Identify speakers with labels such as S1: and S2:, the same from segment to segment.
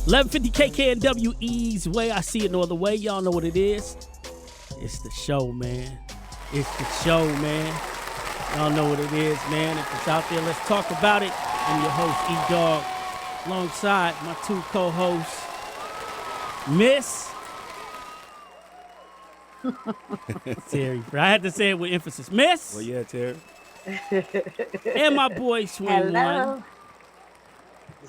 S1: $1150 KKNW E's Way. I see it no other way. Y'all know what it is. It's the show, man. It's the show, man. Y'all know what it is, man. If it's out there, let's talk about it. I'm your host, E-Dawg, alongside my two co-hosts, Miss Tari. I had to say it with emphasis. Miss.
S2: Well, yeah, Tari.
S1: And my boy, Sweeng.
S3: Hello.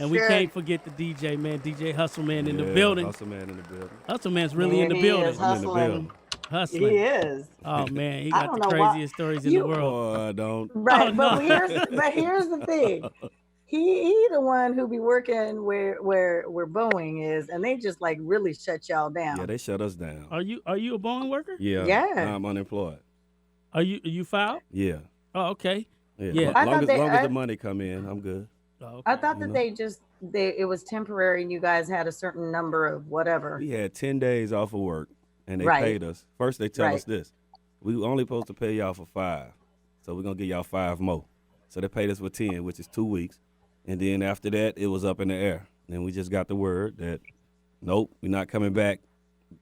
S1: And we can't forget the DJ, man. DJ Hustleman in the building.
S2: Hustleman in the building.
S1: Hustleman's really in the building.
S3: Is hustling.
S1: Hustling.
S3: He is.
S1: Oh, man. He got the
S3: don't know
S1: craziest stories in the world.
S2: Oh, I don't.
S3: Right,
S1: Oh,
S3: but
S1: no.
S3: here's the thing. He the one who be working where Boeing is, and they just like really shut y'all down.
S2: Yeah, they shut us down.
S1: Are you a Boeing worker?
S2: Yeah.
S3: Yeah.
S2: I'm unemployed.
S1: Are you filed?
S2: Yeah.
S1: Oh, okay.
S2: Yeah.
S1: Yeah.
S3: I
S2: Long
S3: thought
S2: as the money come in, I'm good.
S1: Oh, okay.
S3: I thought that
S2: You know?
S3: it was temporary, and you guys had a certain number of whatever.
S2: We had 10 days off of work, and they
S3: Right.
S2: paid us. First, they tell
S3: Right.
S2: us this. We only supposed to pay y'all for 5. So we're going to give y'all 5 more. So they paid us for 10, which is 2 weeks. And then after that, it was up in the air. And we just got the word that, nope, we're not coming back.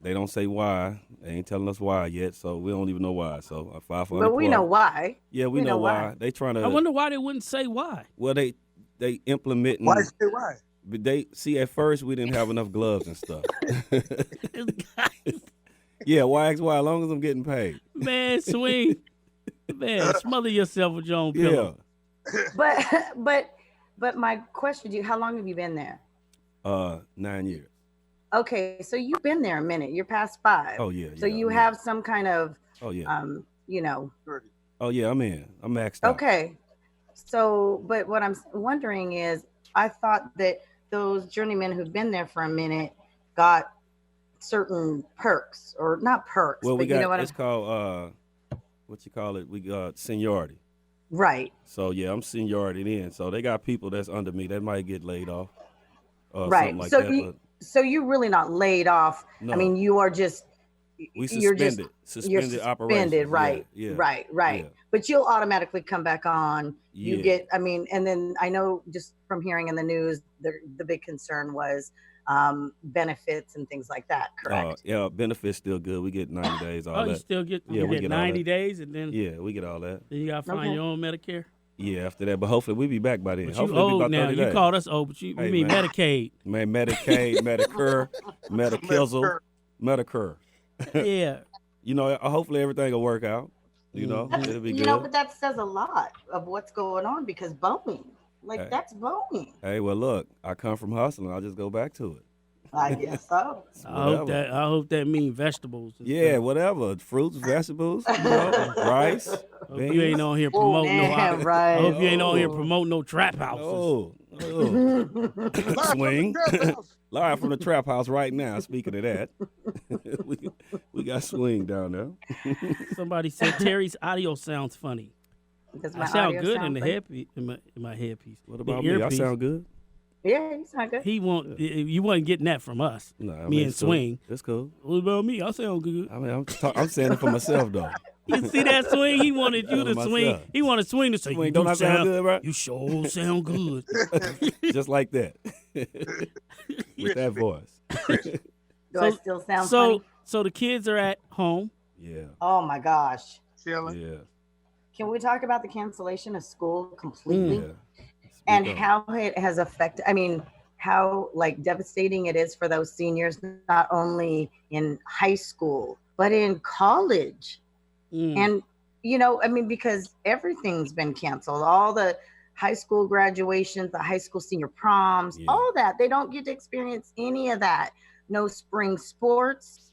S2: They don't say why. They ain't telling us why yet, so we don't even know why. So I filed for
S3: But we know why.
S2: Yeah, we know why. They trying to.
S1: I wonder why they wouldn't say why.
S2: Well, they implementing.
S4: Why say why?
S2: But they see at first we didn't have enough gloves and stuff. Yeah, why ask why? As long as I'm getting paid.
S1: Man, Sweeng. Man, smother yourself with your own pillow.
S3: But my question to you: how long have you been there?
S2: 9 years.
S3: Okay, so you've been there a minute. You're past 5.
S2: Oh yeah.
S3: So
S2: yeah,
S3: you
S2: yeah.
S3: have some kind of
S2: Oh yeah.
S3: you know.
S2: Oh yeah. I'm in. I'm maxed out.
S3: Okay. So, but what I'm wondering is, I thought that those journeymen who've been there for a minute got certain perks, or not perks,
S2: Well,
S3: but
S2: we got.
S3: you know what
S2: It's called what you call it? We got seniority.
S3: right.
S2: So yeah, I'm seniority in. So they got people that's under me that might get laid off.
S3: Right.
S2: Something like
S3: So
S2: that.
S3: so you're really not laid off.
S2: No.
S3: I mean, you are just
S2: We
S3: you're
S2: suspended.
S3: just you're
S2: Suspended
S3: suspended,
S2: operations.
S3: right?
S2: Yeah.
S3: Right.
S2: Yeah.
S3: But you'll automatically come back on. You
S2: Yeah.
S3: get, I mean, and then I know just from hearing in the news, the big concern was benefits and things like that. Correct.
S2: Yeah, benefits still good. We get 90 days. All
S1: Oh, you
S2: that.
S1: still get,
S2: Yeah,
S1: you
S2: we
S1: get
S2: get all
S1: 90
S2: that.
S1: days, and then
S2: Yeah, we get all that.
S1: you got to find
S3: Okay.
S1: your own Medicare.
S2: Yeah, after that. But hopefully we'll be back by then.
S1: But you
S2: Hopefully it'll be
S1: old
S2: about
S1: now.
S2: 30
S1: You
S2: days.
S1: called us old, but you
S2: Hey,
S1: mean
S2: man.
S1: Medicaid.
S2: Man, Medicaid, Medicare, Medikizzle, Medicare.
S1: Yeah.
S2: You know, hopefully everything will work out. You know,
S1: Mhm.
S2: it'll be
S3: You
S2: good.
S3: know, but that says a lot of what's going on, because Boeing, like
S2: Hey.
S3: that's Boeing.
S2: Hey, well, look, I come from hustling. I'll just go back to it.
S3: I guess so.
S2: Whatever.
S1: I hope that means vegetables. and
S2: Yeah,
S1: stuff.
S2: whatever. Fruits, vegetables, you know, rice.
S1: Hope you ain't on here promoting
S3: yeah,
S1: no.
S3: right.
S1: I hope you ain't on here
S2: Oh.
S1: promoting no trap houses.
S2: Oh, Swing. Live from the trap house right now. Speaking of that, we got Swing down there.
S1: Somebody said Terry's audio sounds funny.
S3: Does
S1: I
S3: my
S1: sound
S3: audio
S1: good
S3: sound
S1: in the
S3: funny?
S1: headpiece, in my headpiece.
S2: What
S1: The
S2: about me? I
S1: earpiece.
S2: sound good.
S3: Yeah, you sound good.
S1: He won't. You wasn't getting that from us.
S2: No, I
S1: Me
S2: mean,
S1: and
S2: it's cool.
S1: Swing.
S2: It's cool.
S1: What about me? I sound good.
S2: I mean, I'm saying it for myself though.
S1: You see that Swing? He wanted you to
S2: Myself.
S1: swing. He wanted Swing to say,
S2: Swing,
S1: "You
S2: don't
S1: do
S2: I sound good, right?
S1: You sure sound good."
S2: Just like that. With that voice.
S3: Do I still sound
S1: so
S3: funny?
S1: so the kids are at home.
S2: Yeah.
S3: Oh my gosh.
S4: Chilling.
S2: Yeah.
S3: Can we talk about the cancellation of school completely?
S2: Yeah.
S3: And
S2: Speak up.
S3: how it has affected, I mean, how like devastating it is for those seniors, not only in high school, but in college.
S1: Mm.
S3: And, you know, I mean, because everything's been canceled, all the high school graduations, the high school senior proms,
S2: Yeah.
S3: all that. They don't get to experience any of that. No spring sports,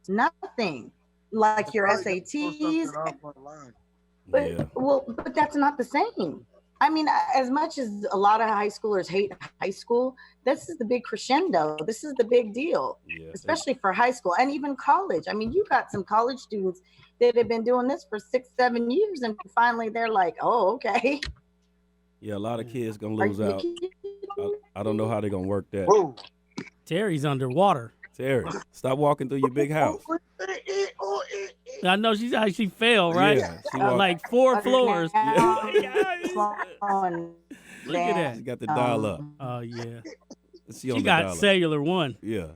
S3: nothing. Like your SATs. But
S2: Yeah.
S3: but that's not the same. I mean, as much as a lot of high schoolers hate high school, this is the big crescendo. This is the big deal,
S2: Yeah.
S3: especially for high school and even college. I mean, you got some college students that have been doing this for 6-7 years, and finally they're like, "Oh, okay."
S2: Yeah, a lot of kids gonna
S3: Are
S2: lose
S3: you
S2: out.
S3: kidding me?
S2: I don't know how they're gonna work that.
S4: Whoa.
S1: Terry's underwater.
S2: Terry, stop walking through your big house.
S1: I know she fell, right?
S2: Yeah, she walked.
S1: Like 4 floors.
S3: Look
S1: at that.
S2: She got the dial up.
S1: Oh yeah.
S2: She
S1: got cellular one.
S2: Yeah.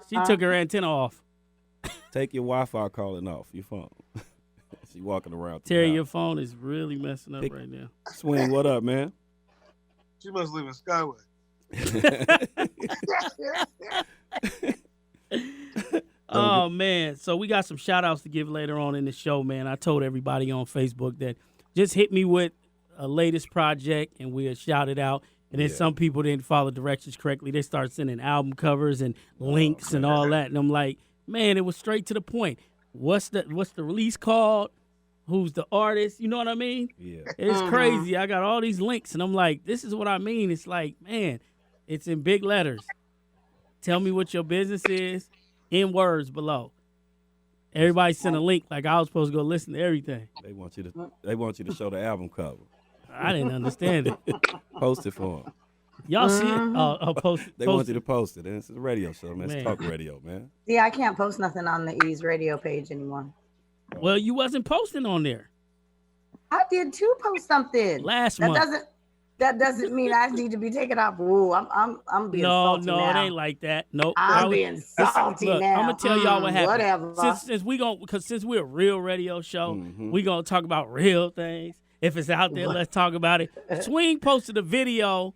S1: She took her antenna off.
S2: Take your Wi-Fi calling off your phone. She walking around.
S1: Terry, your phone is really messing up right now.
S2: Sweeng, what up, man?
S4: She must live in Skyway.
S1: Oh man, so we got some shout outs to give later on in the show, man. I told everybody on Facebook that just hit me with a latest project and we'll shout it out. And then some people didn't follow directions correctly. They start sending album covers and links and all that. And I'm like, man, it was straight to the point. What's the release called? Who's the artist? You know what I mean?
S2: Yeah.
S1: It's crazy. I got all these links and I'm like, this is what I mean. It's like, man, it's in big letters. Tell me what your business is in words below. Everybody sent a link like I was supposed to go listen to everything.
S2: They want you to show the album cover.
S1: I didn't understand it.
S2: Post it for them.
S1: Y'all see it? I'll post it.
S2: They want you to post it. It's a radio show, man.
S1: Man.
S2: It's talk radio, man.
S3: Yeah, I can't post nothing on the E's radio page anymore.
S1: Well, you wasn't posting on there.
S3: I did too post something
S1: Last
S3: that
S1: month.
S3: That doesn't mean I need to be taken off. Ooh, I'm being salty now.
S1: No, it ain't like that. Nope.
S3: I'm being salty
S1: look,
S3: now.
S1: I'm gonna tell y'all what happened.
S3: Whatever.
S1: Since we're a real radio show, we gonna talk about real things. If it's out there, let's talk about it. Sweeng posted a video,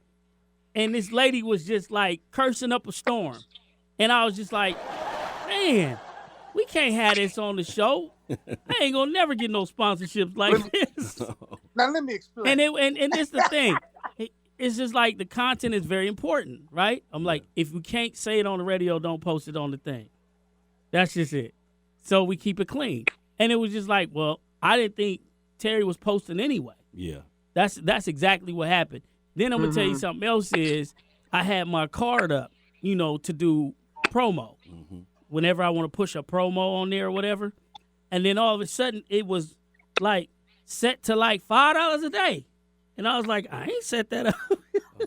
S1: and this lady was just like cursing up a storm, and I was just like, man, we can't have this on the show. I ain't gonna never get no sponsorships like this.
S4: Now let me explain.
S1: And this the thing. It's just like the content is very important, right? I'm like, if we can't say it on the radio, don't post it on the thing. That's just it. So we keep it clean. And it was just like, well, I didn't think Terry was posting anyway.
S2: Yeah.
S1: That's exactly what happened. Then I'm gonna tell you something else is I had my card up, to do promo. Whenever I want to push a promo on there or whatever. And then all of a sudden it was like set to like $5 a day. And I was like, I ain't set that up.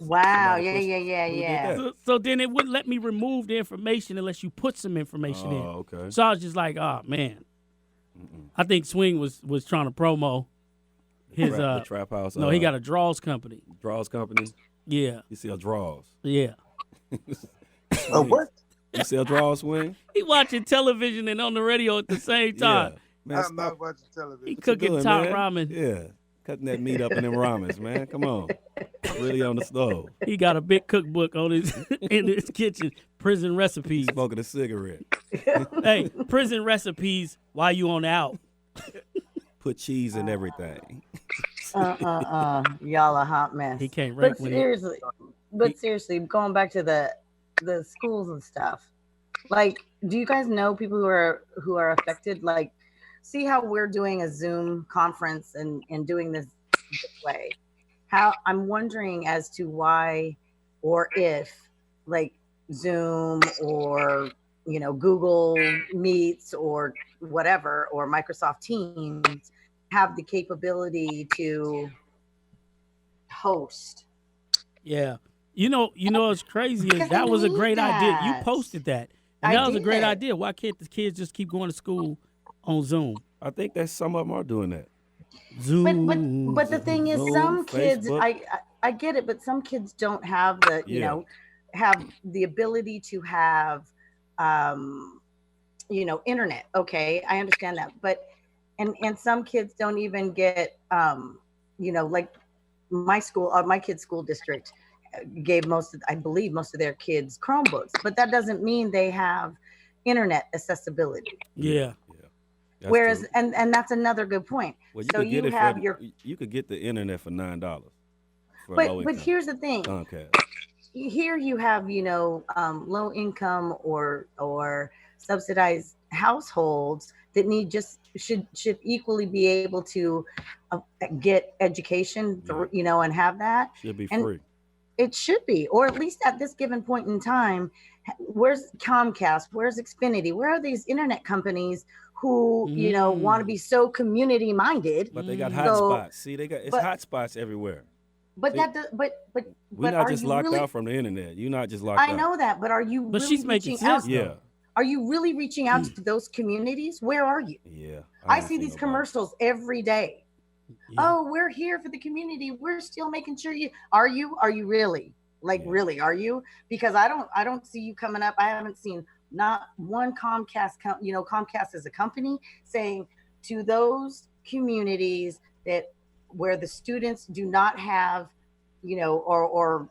S3: Wow. Yeah.
S1: So then it wouldn't let me remove the information unless you put some information in.
S2: Oh, okay.
S1: So I was just like, oh, man. I think Sweeng was trying to promo his
S2: the Trap House.
S1: No, he got a draws company.
S2: Draws company?
S1: Yeah.
S2: You sell draws.
S1: Yeah.
S4: What?
S2: You sell draws, Sweeng?
S1: He watching television and on the radio at the same time.
S2: Yeah. Man,
S4: I'm not watching television.
S1: He cooking top ramen.
S2: Yeah. Cutting that meat up in them ramens, man. Come on. Really on the stove.
S1: He got a big cookbook on his in his kitchen. Prison recipes.
S2: Smoking a cigarette.
S1: Hey, prison recipes while you on out.
S2: Put cheese in everything.
S3: Y'all a hot mess.
S1: He can't rank
S3: But seriously, going back to the schools and stuff. Like, do you guys know people who are affected? Like, see how we're doing a Zoom conference and doing this way. How I'm wondering as to why or if like Zoom or Google Meets or whatever or Microsoft Teams have the capability to host.
S1: Yeah. What's crazy is that was a great idea. You posted that. And that was a great idea. Why can't the kids just keep going to school on Zoom?
S2: I think that some of them are doing that.
S1: Zoom.
S3: But the thing is, some kids,
S2: Facebook.
S3: I get it, but some kids don't have the have the ability to have internet. Okay, I understand that, but and some kids don't even get like my kids' school district gave I believe most of their kids Chromebooks, but that doesn't mean they have internet accessibility.
S1: Yeah.
S2: That's
S3: Whereas,
S2: true.
S3: and that's another good point.
S2: Well,
S3: So you have
S2: you could get the internet for $9.
S3: But here's the thing.
S2: Okay.
S3: Here you have low income or subsidized households that should equally be able to get education and have that.
S2: Should be
S3: And
S2: free.
S3: It should be, or at least at this given point in time. Where's Comcast? Where's Xfinity? Where are these internet companies who want to be so community minded?
S2: But they got hotspots. See, it's hotspots everywhere.
S3: But
S2: See,
S3: that does,
S2: We're
S3: but
S2: not
S3: are
S2: just
S3: you
S2: locked
S3: really?
S2: out from the internet. You're not just locked
S3: I
S2: out.
S3: know that, but are you
S1: But
S3: really
S1: she's making
S3: reaching out?
S1: sense,
S2: Yeah.
S1: though.
S3: Are you really reaching out to those communities? Where are you?
S2: Yeah.
S3: I
S2: don't
S3: see these
S2: nobody.
S3: commercials every day.
S1: Yeah.
S3: Oh, we're here for the community. We're still making sure you are you? Are you really? Like
S2: Yeah.
S3: really? Are you? Because I don't see you coming up. I haven't seen not one Comcast as a company saying to those communities that where the students do not have, or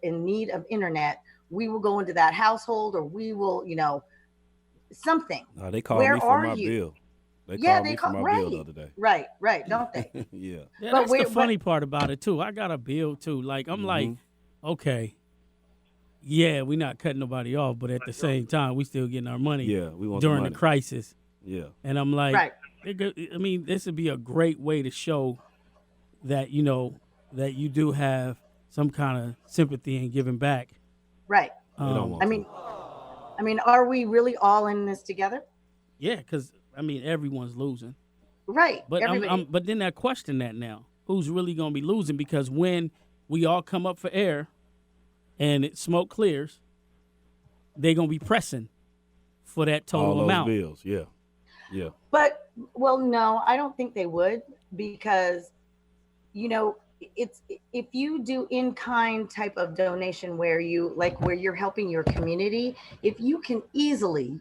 S3: in need of internet, we will go into that household or we will, something.
S2: No, they called
S3: Where
S2: me for
S3: are
S2: my
S3: you?
S2: bill. They
S3: Yeah,
S2: called
S3: they
S2: me for
S3: call
S2: my bill the
S3: right,
S2: other day.
S3: right, don't they?
S2: Yeah.
S1: Yeah,
S3: But
S1: that's the
S3: wait,
S1: funny part about it too. I got a bill too. Like I'm like, okay, yeah, we're not cutting nobody off, but at the same time, we still getting our money
S2: Yeah, we want
S1: during
S2: the
S1: the
S2: money.
S1: crisis.
S2: Yeah.
S1: And I'm like,
S3: Right.
S1: I mean, this would be a great way to show that that you do have some kind of sympathy and giving back.
S3: Right.
S2: They don't want
S3: I mean, are we really all in this together?
S1: Yeah, because I mean, everyone's losing.
S3: Right.
S1: But
S3: Everybody.
S1: but then I question that now. Who's really going to be losing? Because when we all come up for air and smoke clears, they're going to be pressing for that total
S2: all those
S1: amount.
S2: bills. Yeah. Yeah.
S3: But well, no, I don't think they would because, it's if you do in kind type of donation where you're helping your community, if you can easily,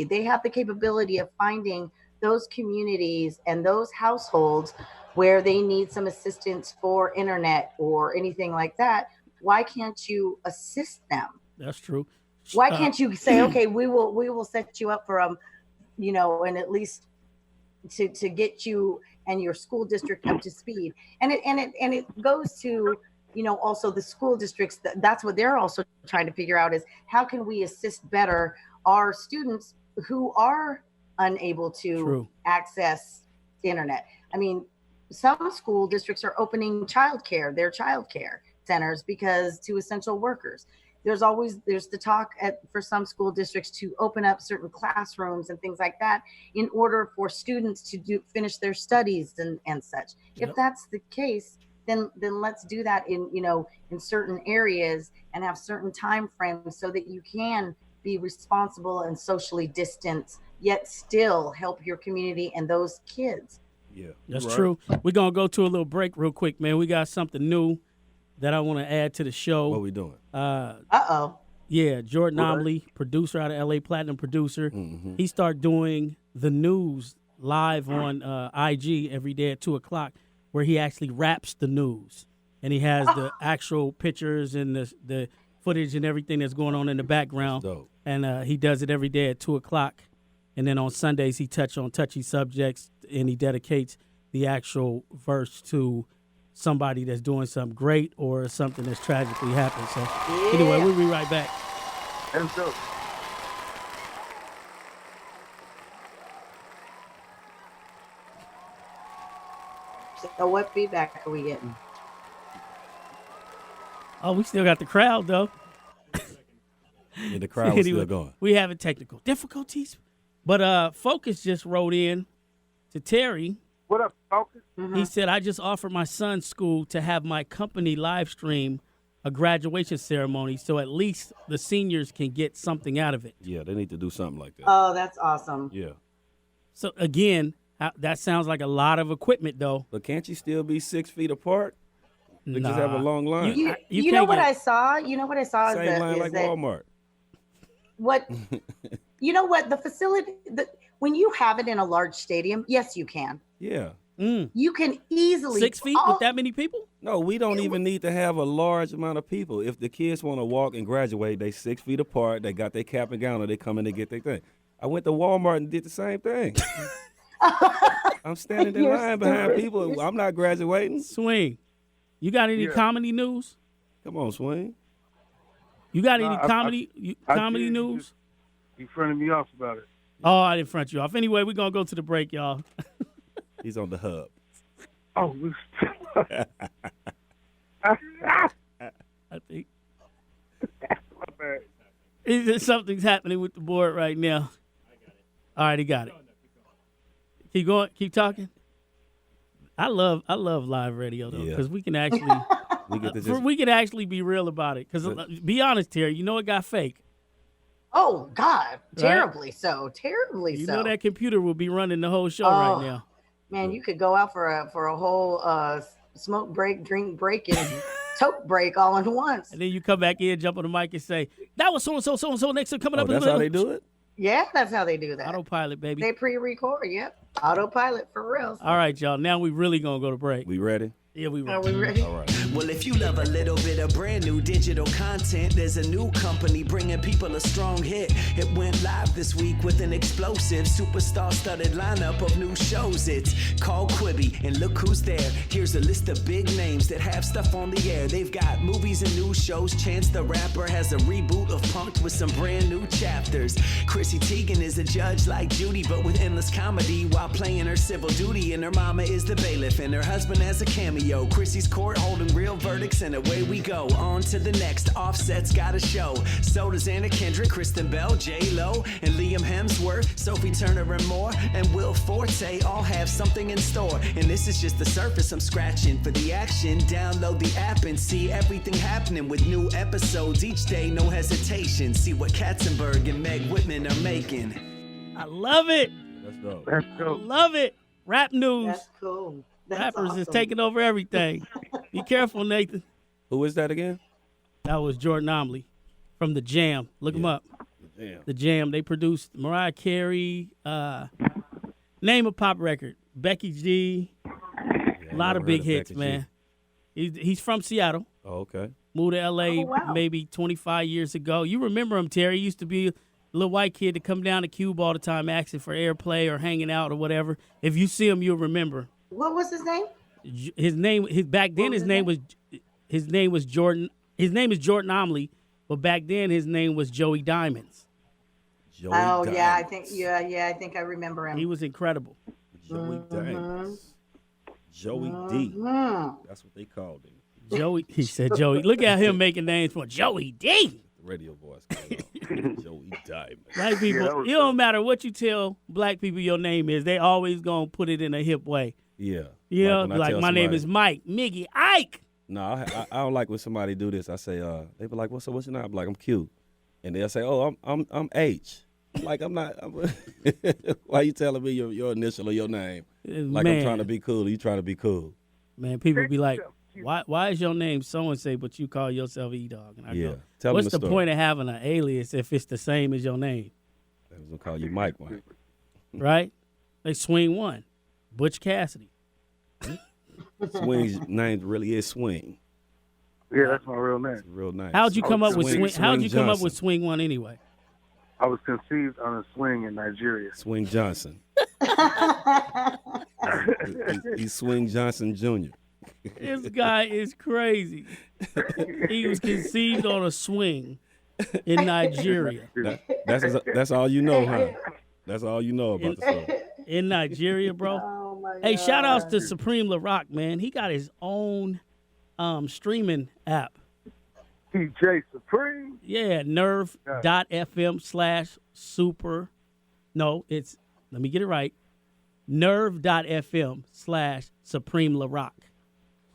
S3: they have the capability of finding those communities and those households where they need some assistance for internet or anything like that. Why can't you assist them?
S1: That's true.
S3: Why can't you say, okay, we will set you up for and at least to get you and your school district up to speed, and it goes to also the school districts. That's what they're also trying to figure out is how can we assist better our students who are unable to access the internet. I mean, some school districts are opening their childcare centers because to essential workers. There's the talk for some school districts to open up certain classrooms and things like that in order for students to finish their studies and such.
S1: Yep.
S3: If that's the case, then let's do that in certain areas and have certain time frames so that you can be responsible and socially distanced, yet still help your community and those kids.
S2: Yeah.
S1: That's true. We're going to go to a little break real quick, man. We got something new that I want to add to the show.
S2: What we doing?
S1: Yeah, Jordan Omley, producer out of LA, platinum producer.
S2: Mm-hmm.
S1: He started doing the news live on IG every day at 2:00, where he actually raps the news, and he has the actual pictures and the footage and everything that's going on in the background.
S2: That's dope.
S1: And he does it every day at 2:00, and then on Sundays he touches on touchy subjects, and he dedicates the actual verse to somebody that's doing something great or something that's tragically happened. So anyway, we'll be right back.
S4: That's dope.
S3: So what feedback are we getting?
S1: Oh, we still got the crowd though.
S2: Yeah, the crowd was
S1: Anyway,
S2: still going.
S1: We having technical difficulties, but Focus just wrote in to Terry.
S4: What up, Focus?
S1: He said, I just offered my son's school to have my company live stream a graduation ceremony so at least the seniors can get something out of it.
S2: Yeah, they need to do something like that.
S3: Oh, that's awesome.
S2: Yeah.
S1: So, again, that sounds like a lot of equipment, though.
S2: But can't you still be 6 feet apart? They just have a long line.
S3: You know what I saw? You know what I saw
S2: Same
S3: is
S2: line like
S3: that
S2: Walmart.
S3: what you know what the facility when you have it in a large stadium, yes, you can.
S2: Yeah.
S3: You can easily
S1: 6 feet with that many people?
S2: No, we don't even need to have a large amount of people. If the kids want to walk and graduate, they 6 feet apart. They got their cap and gown, or they come in to get their thing. I went to Walmart and did the same thing. I'm standing in line behind people. I'm not graduating.
S1: Sweeng, you got any comedy news?
S2: Come on, Sweeng.
S1: You got any comedy news?
S4: You fronted me off about it.
S1: Oh, I didn't front you off. Anyway, we're going to go to the break, y'all.
S2: He's on the hub.
S4: Oh,
S1: I think
S4: my bad.
S1: something's happening with the board right now. All right, he got it. Keep going. Keep talking. I love live radio though,
S2: Yeah.
S1: because we can actually
S2: We get to just
S1: we can actually be real about it. Because be honest, Terry, you know it got fake.
S3: Oh God, terribly so, terribly
S1: You
S3: so.
S1: know that computer will be running the whole show
S3: Oh.
S1: right now.
S3: Man, you could go out for a whole smoke break, drink break, and toke break all at once.
S1: And then you come back in, jump on the mic, and say, "That was so and so next to coming up."
S2: that's how they do it?
S3: Yeah, that's how they do that.
S1: Autopilot, baby.
S3: They pre-record. Yep, autopilot for real.
S1: All right, y'all. Now we really gonna go to break.
S2: We ready?
S1: Yeah, we
S3: Are
S1: will.
S3: we ready?
S2: All right.
S5: Well, if you love a little bit of brand new digital content, there's a new company bringing people a strong hit. It went live this week with an explosive superstar-studded lineup of new shows. It's called Quibi, and look who's there. Here's a list of big names that have stuff on the air. They've got movies and news shows. Chance the Rapper has a reboot of Punk'd with some brand new chapters. Chrissy Teigen is a judge like Judy, but with endless comedy while playing her civil duty. And her mama is the bailiff, and her husband has a cameo. Chrissy's court holding real verdicts, and away we go. On to the next. Offset's got a show. So does Anna Kendrick, Kristen Bell, J-Lo, and Liam Hemsworth, Sophie Turner and more, and Will Forte all have something in store. And this is just the surface I'm scratching. For the action, download the app and see everything happening with new episodes each day, no hesitation. See what Katzenberg and Meg Whitman are making.
S1: I love it.
S2: Let's go.
S4: Let's
S1: I
S4: go.
S1: love it. Rap news.
S3: That's cool. That's
S1: Rappers is
S3: awesome.
S1: taking over everything. Be careful, Nathan.
S2: Who is that again?
S1: That was Jordan Omley from The Jam. Look him up.
S2: Damn.
S1: The Jam. They produced Mariah Carey. Name a pop record. Becky G. A lot of big hits, man. He's from Seattle.
S2: Oh, okay.
S1: Moved to L.A.
S3: Oh, wow.
S1: maybe 25 years ago. You remember him, Terry. He used to be a little white kid to come down to Cube all the time asking for airplay or hanging out or whatever. If you see him, you'll remember.
S3: What was his name?
S1: His name was Jordan. His name is Jordan Omley, but back then his name was Joey Diamonds.
S2: Joey
S3: Oh
S2: Diamonds.
S3: yeah, I think I remember him.
S1: He was incredible.
S2: Joey Diamonds. Joey D.
S3: Mhm.
S2: That's what they called him.
S1: Joey, he said Joey. Look at him making names for Joey D.
S2: The radio voice came on. Joey Diamonds.
S1: Black people,
S4: that was
S1: it don't matter what you tell black people your name is, they always gonna put it in a hip way.
S2: Yeah.
S1: You know,
S2: when I
S1: like
S2: tell
S1: my name
S2: somebody-
S1: is Mike, Miggy, Ike.
S2: No, I don't like when somebody do this. I say, they be like, what's your name? I'm like, I'm Q. And they'll say, oh, I'm H. I'm like, I'm not. Why you telling me your initial or your name? Like
S1: man,
S2: I'm trying to be cool. You trying to be cool.
S1: man, people be like, why is your name so and say, but you call yourself E-Dawg? And I
S2: Yeah.
S1: go,
S2: Tell
S1: what's
S2: them
S1: the
S2: story.
S1: point of having an alias if it's the same as your name,
S2: They was gonna call you Mike.
S1: right? They Sweeng one, Butch Cassidy.
S2: Sweeng's name really is Sweeng.
S4: Yeah, that's my real name.
S2: It's a real name.
S1: How'd you come up with
S2: Sweeng-
S1: Sweeng? How'd
S2: Sweeng
S1: you come up with
S2: Johnson.
S1: Sweeng one anyway?
S4: I was conceived on a swing in Nigeria.
S2: Sweeng Johnson. He's Sweeng Johnson Jr.
S1: This guy is crazy. He was conceived on a swing in Nigeria.
S2: That's all you know, huh? That's all you know about the story.
S1: In Nigeria, bro.
S3: Oh my
S1: Hey,
S3: God.
S1: shout outs to Supreme LaRock, man. He got his own streaming app.
S4: DJ Supreme.
S1: Yeah, nerve.fm/super. No, it's, let me get it right. Nerve.fm/Supreme LaRock.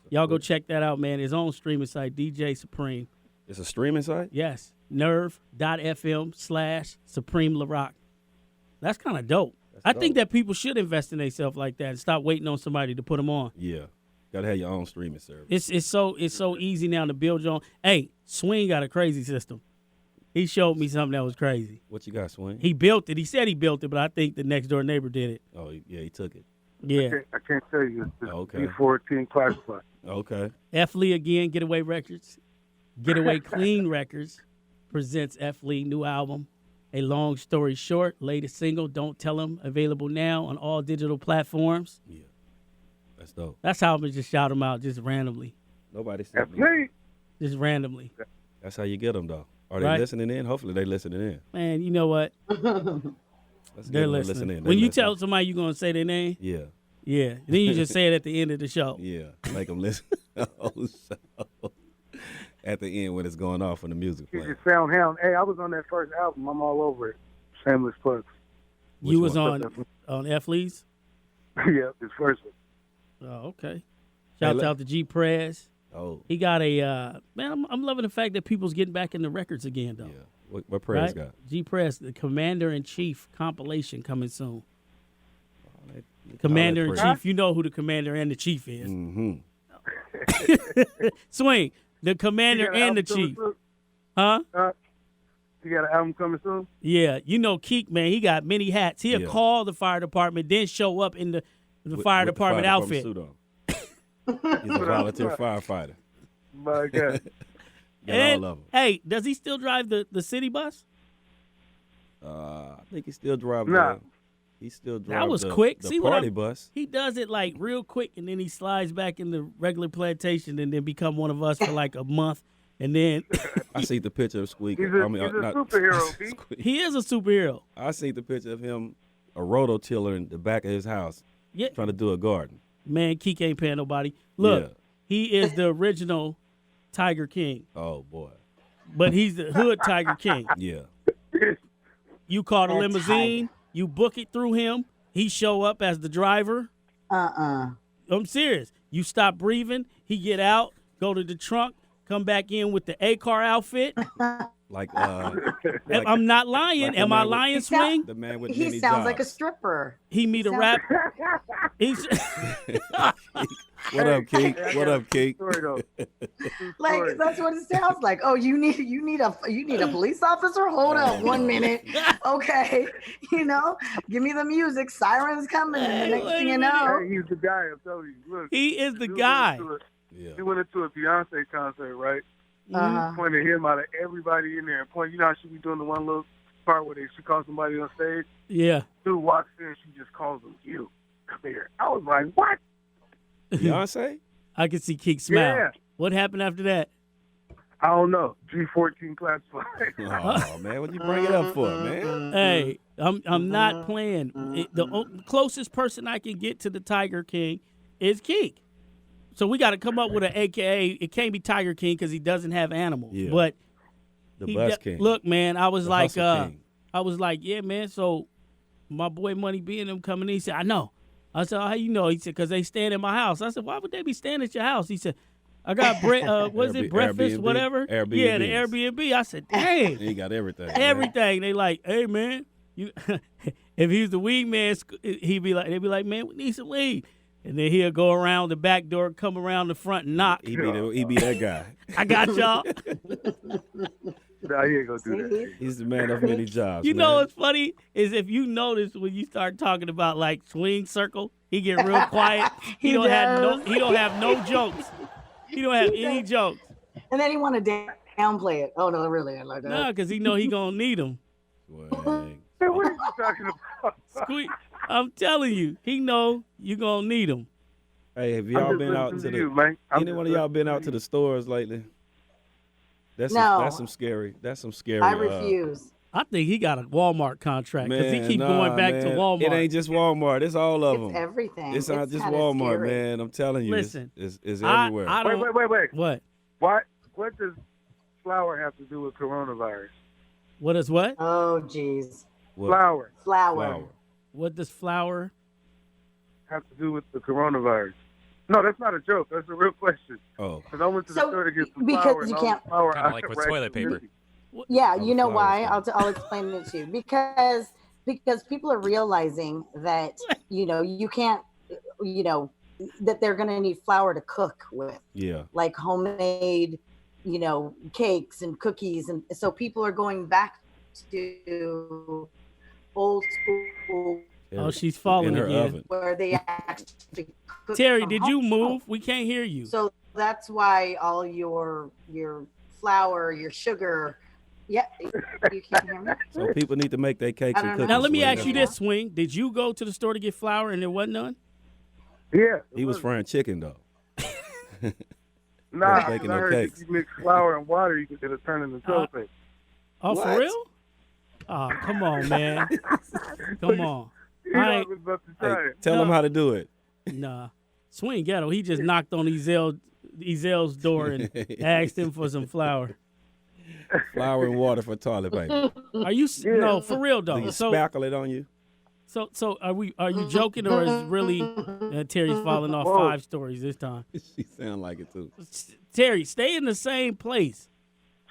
S1: Y'all go check that out, man. His own streaming site, DJ Supreme.
S2: It's a streaming site?
S1: Yes, nerve.fm/Supreme LaRock. That's kind of dope. I think that people should invest in themselves like that and stop waiting on somebody to put them on.
S2: Yeah. Gotta have your own streaming service.
S1: It's so easy now to build your own. Hey, Sweeng got a crazy system. He showed me something that was crazy.
S2: What you got, Sweeng?
S1: He built it. He said he built it, but I think the next door neighbor did it.
S2: Oh, yeah, he took it.
S1: Yeah.
S4: I can't tell you. It's
S2: Okay.
S4: B14 classified.
S2: Okay.
S1: F. Lee again, Getaway Records. Getaway Clean Records presents F. Lee new album, A Long Story Short, latest single, Don't Tell 'Em, available now on all digital platforms.
S2: Yeah. That's dope.
S1: That's how I'm going to just shout them out just randomly.
S2: Nobody said
S4: That's
S2: me.
S4: me.
S1: Just randomly.
S2: That's how you get them, though. Are they
S1: Right.
S2: listening in? Hopefully they listening in.
S1: Man, you know what?
S2: Let's get
S1: They're
S2: them to
S1: listening.
S2: listen in. They
S1: When you
S2: listening.
S1: tell somebody you're going to say their name,
S2: Yeah.
S1: yeah. Then you just say it at the end of the show.
S2: Yeah. Make them listen. At the end when it's going off when the music
S4: You
S2: plays.
S4: just sound hound. Hey, I was on that first album. I'm all over it. Shameless plugs.
S1: You was
S2: one?
S1: on F. Lee's?
S4: Yeah, this first one.
S1: Oh, okay. Shouts
S2: Hey,
S1: out to G Prez.
S2: Oh,
S1: He got a man. I'm loving the fact that people's getting back into records again, though.
S2: yeah. What Prez
S1: Right?
S2: got?
S1: G Prez, the Commander in Chief compilation coming soon.
S2: They call
S1: Commander
S2: that
S1: in
S2: Prez.
S1: Chief, you know who the Commander and the Chief is.
S2: Mm-hmm.
S1: Swing, the Commander
S4: You got an
S1: and the
S4: album coming
S1: Chief,
S4: soon?
S1: huh?
S4: You got an album coming soon?
S1: Yeah, you know Keek, man. He got many hats. He'll
S2: Yeah.
S1: call the fire department, then show up in the fire
S2: With the
S1: department outfit.
S2: suit on. He's a volunteer firefighter.
S4: My God.
S2: Got
S1: And,
S2: all of them.
S1: hey, does he still drive the city bus?
S2: I think he still drives.
S4: Nah.
S2: He still drives.
S1: was
S2: the,
S1: quick.
S2: The
S1: See what
S2: party
S1: I'm-
S2: bus.
S1: He does it like real quick, and then he slides back in the regular plantation, and then become one of us for like a month, and then
S2: I see the picture of Squeak.
S4: He's a superhero, B.
S2: Squeak.
S1: he is a superhero.
S2: I see the picture of him, a rototiller in the back of his house,
S1: Yeah,
S2: trying to do a garden.
S1: man, Keek ain't paying nobody. Look,
S2: Yeah.
S1: he is the original Tiger King,
S2: Oh boy.
S1: but he's the hood Tiger King.
S2: Yeah.
S1: You call the
S3: That's
S1: limousine, you book it through him. He show up as the driver. I'm serious. You stop breathing, he get out, go to the trunk, come back in with the A-car outfit.
S2: Like
S1: I'm not lying.
S2: like the
S1: Am I
S2: man with-
S1: lying,
S3: He sound-
S1: Swing?
S2: the man with
S3: He
S2: many
S3: sounds
S2: jobs.
S3: like a stripper.
S1: He meet a
S3: sounds-
S1: rap. He's
S2: What up, Keek? What up, Keek?
S4: Story, though.
S3: Like
S4: Story.
S3: that's what it sounds like. Oh, you need a police officer? Hold up 1 minute. Okay. Give me the music. Sirens coming. And the next
S1: Wait
S3: thing
S1: a
S3: you
S1: minute.
S3: know.
S4: Hey, he's the guy, I'm telling you. Look,
S1: he is the
S4: dude
S1: guy.
S2: Yeah.
S4: He went into a Beyonce concert, right?
S3: Uh-huh.
S4: Pointed him out of everybody in there. You know how she be doing the one little part where she calls somebody on stage?
S1: Yeah.
S4: Dude walks in, she just calls him, you, come here. I was like, what?
S2: Beyonce?
S1: I can see Keek smile.
S4: Yeah.
S1: What happened after that?
S4: I don't know. G14 classified.
S2: Oh man, what you bring it up for, man?
S1: Hey, I'm not playing. The closest person I can get to the Tiger King is Keek. So we got to come up with an AKA. It can't be Tiger King because he doesn't have animals.
S2: Yeah.
S1: But
S2: The
S1: he
S2: Bus
S1: de-
S2: King.
S1: Look, man, I was
S2: The
S1: like,
S2: Hustle King.
S1: yeah, man. So my boy Money B and them coming in. He said, I know. I said, how you know? He said, because they stand in my house. I said, why would they be staying at your house? He said, I got what is it, breakfast,
S2: Airbnb?
S1: whatever?
S2: Airbnbs.
S1: Yeah, the Airbnb. I said, dang.
S2: He got everything. man.
S1: Everything. They like, hey man, you. If he's the weed man, they'd be like, man, we need some weed. And then he'll go around the back door, come around the front, and knock.
S2: He be that guy.
S1: I got y'all.
S4: Nah, he ain't gonna do that.
S2: He's the man of many jobs.
S1: You
S2: man.
S1: know what's funny is if you notice when you start talking about like swing circle, he get real quiet. He don't have no jokes. He don't have any jokes.
S3: And then he want to downplay it. Oh no, really? I like that.
S1: Nah, because he know he gonna need them.
S2: Swag.
S4: Hey, what are you talking about?
S1: Squeak. I'm telling you, he know you gonna need them.
S2: Hey, have
S4: I'm
S2: y'all
S4: just
S2: been out to
S4: listening
S2: the?
S4: you, man. I'm
S2: Any one of
S4: just
S2: y'all been
S4: listening
S2: out to the stores lately? That's
S3: No.
S2: that's some scary. That's some scary.
S3: I refuse.
S1: I think he got a Walmart contract because he
S2: Man,
S1: keep going back to
S2: man.
S1: Walmart.
S2: It ain't just Walmart. It's all of
S3: It's
S2: them.
S3: everything.
S2: It's not just
S3: kinda
S2: Walmart,
S3: scary.
S2: man. I'm telling you.
S1: Listen,
S2: it's
S1: I
S2: everywhere.
S1: don't.
S4: Wait.
S1: What?
S4: What does flour have to do with coronavirus?
S1: What is what?
S3: Oh geez.
S2: What?
S4: Flour
S3: Flour.
S1: What does flour?
S4: have to do with the coronavirus. No, that's not a joke. That's a real question.
S2: Oh,
S4: Because I went to the
S3: So,
S4: store to get some
S3: because
S4: flour.
S3: you
S4: and all the
S3: can't-
S4: flour
S6: Kinda
S4: I
S6: like with
S4: had
S6: toilet paper.
S4: missing.
S3: Yeah,
S2: Oh,
S3: you know why?
S2: flowers,
S3: I'll explain it to you. Because people are realizing that you can't that they're going to need flour to cook with,
S2: yeah.
S3: like homemade cakes and cookies, and so people are going back to old school
S1: Oh, she's falling
S2: in her
S1: again.
S2: oven.
S3: where they actually cook
S1: Terry,
S3: from
S1: did you
S3: home.
S1: move? We can't hear you.
S3: So that's why all your flour, your sugar. Yeah, you can't hear me.
S2: So people need to make their cakes
S3: I
S2: and
S3: don't know.
S2: cookies.
S1: Now let me
S2: Swing.
S1: ask you this, Swing. Did you go to the store to get flour and there wasn't none?
S4: Yeah.
S2: He was frying chicken though.
S4: Nah,
S2: baking
S4: I
S2: them
S4: heard
S2: cakes.
S4: if you mix flour and water, it'll turn into toilet paper.
S1: Oh,
S2: What?
S1: for real? Oh, come on, man. Come on.
S4: You
S1: I
S4: know, I
S1: ain't-
S4: was about to
S2: Hey,
S4: try it.
S2: tell
S1: No.
S2: them how to do it.
S1: Nah. Swing ghetto. He just knocked on Ezel's door and asked him for some flour.
S2: Flour and water for toilet paper.
S1: Are you no for real
S2: Do
S1: though?
S2: you
S1: So
S2: spackle it on you?
S1: So are you joking or is really Terry's falling off 5 stories this time?
S2: She sound like it too.
S1: Terry, stay in the same place.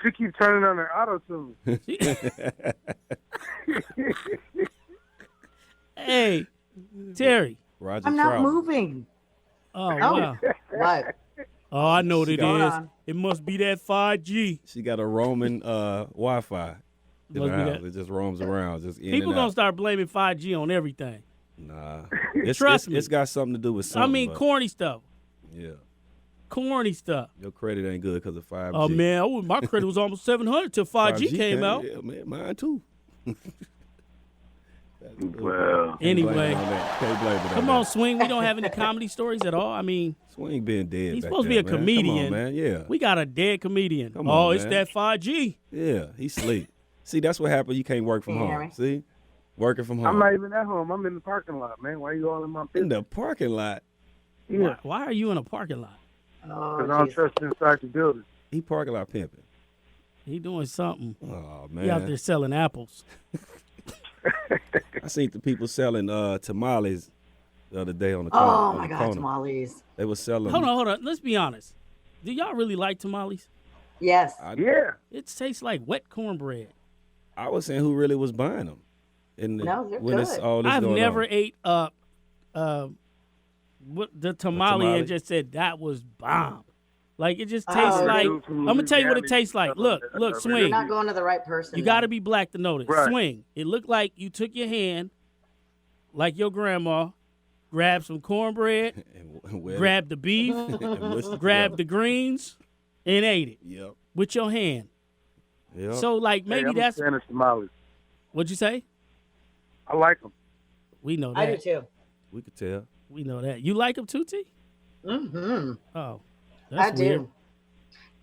S4: She keep turning on her auto tune.
S1: Hey, Terry.
S2: Roger
S3: I'm not
S2: Troutman.
S3: moving.
S1: Oh, wow.
S3: What?
S1: Oh, I know what it
S3: Hold
S1: is.
S3: on.
S1: It must be that 5G.
S2: She got a roaming Wi-Fi in
S1: Must
S2: her
S1: be
S2: house.
S1: that.
S2: It just roams around, just in
S1: People
S2: and
S1: gonna
S2: out.
S1: start blaming 5G on everything.
S2: Nah,
S1: Trust me.
S2: It's got something to do with something.
S1: I mean,
S2: but,
S1: corny stuff.
S2: yeah,
S1: Corny stuff.
S2: your credit ain't good because of 5G.
S1: Oh man, my credit was almost 700 till 5G came out.
S2: Yeah, man, mine too.
S4: Well,
S1: Anyway,
S2: Can't blame it on
S1: come
S2: that.
S1: on, Sweeng. We don't have any comedy stories at all. I mean,
S2: Sweeng being dead.
S1: he's
S2: back
S1: supposed to be
S2: there,
S1: a
S2: man.
S1: comedian.
S2: Come on, man. Yeah,
S1: we got a dead comedian.
S2: Come on,
S1: It's
S2: man.
S1: that 5G.
S2: yeah. He sleep. See, that's what happened. You can't work from
S3: Can you hear
S2: home.
S3: me?
S2: See, working from home.
S4: I'm not even at home. I'm in the parking lot, man. Why you all in my
S2: in
S4: business?
S2: the parking lot.
S4: Yeah,
S1: Why are you in a parking lot?
S3: Oh,
S4: because I don't
S3: jeez.
S4: trust inside the building.
S2: He parking lot pimping.
S1: He doing something.
S2: Oh
S1: He out there
S2: man,
S1: selling apples.
S2: I seen the people selling tamales the other day on the
S3: Oh
S2: corner.
S3: my
S2: on the
S3: God,
S2: corner.
S3: tamales.
S2: They were selling.
S1: Hold on. Let's be honest. Do y'all really like tamales?
S3: Yes.
S4: Yeah.
S1: It tastes like wet cornbread.
S2: I was saying who really was buying them. And
S3: No, they're
S2: when it's
S3: good.
S2: all this
S1: I've
S2: going
S1: never
S2: on.
S1: ate the tamale
S2: tamale?
S1: and just said that was bomb. Like it just
S3: Oh,
S1: tastes like.
S4: dude from
S1: I'm gonna tell you what it
S4: Louisiana,
S1: tastes like.
S4: stuff
S1: Look,
S4: like that.
S1: look,
S4: You're
S1: Swing.
S3: You're not going to the right person.
S1: You
S3: then.
S1: got to be black to notice.
S4: Right.
S1: Swing. It looked like you took your hand, like your grandma, grabbed some cornbread,
S2: and wet it,
S1: grabbed the beef,
S2: and mushed it
S1: grabbed the
S2: together.
S1: greens, and ate it
S2: Yep.
S1: with your hand.
S2: Yep.
S1: So like
S4: Hey,
S1: maybe
S4: I'm
S1: that's
S4: a fan of tamales.
S1: what'd you say?
S4: I like them.
S1: We know
S3: I do
S1: that.
S3: too.
S2: we could tell.
S1: We know that. You like them too, T?
S3: Mm-hmm.
S1: Oh,
S3: I
S1: that's
S3: do.
S1: weird.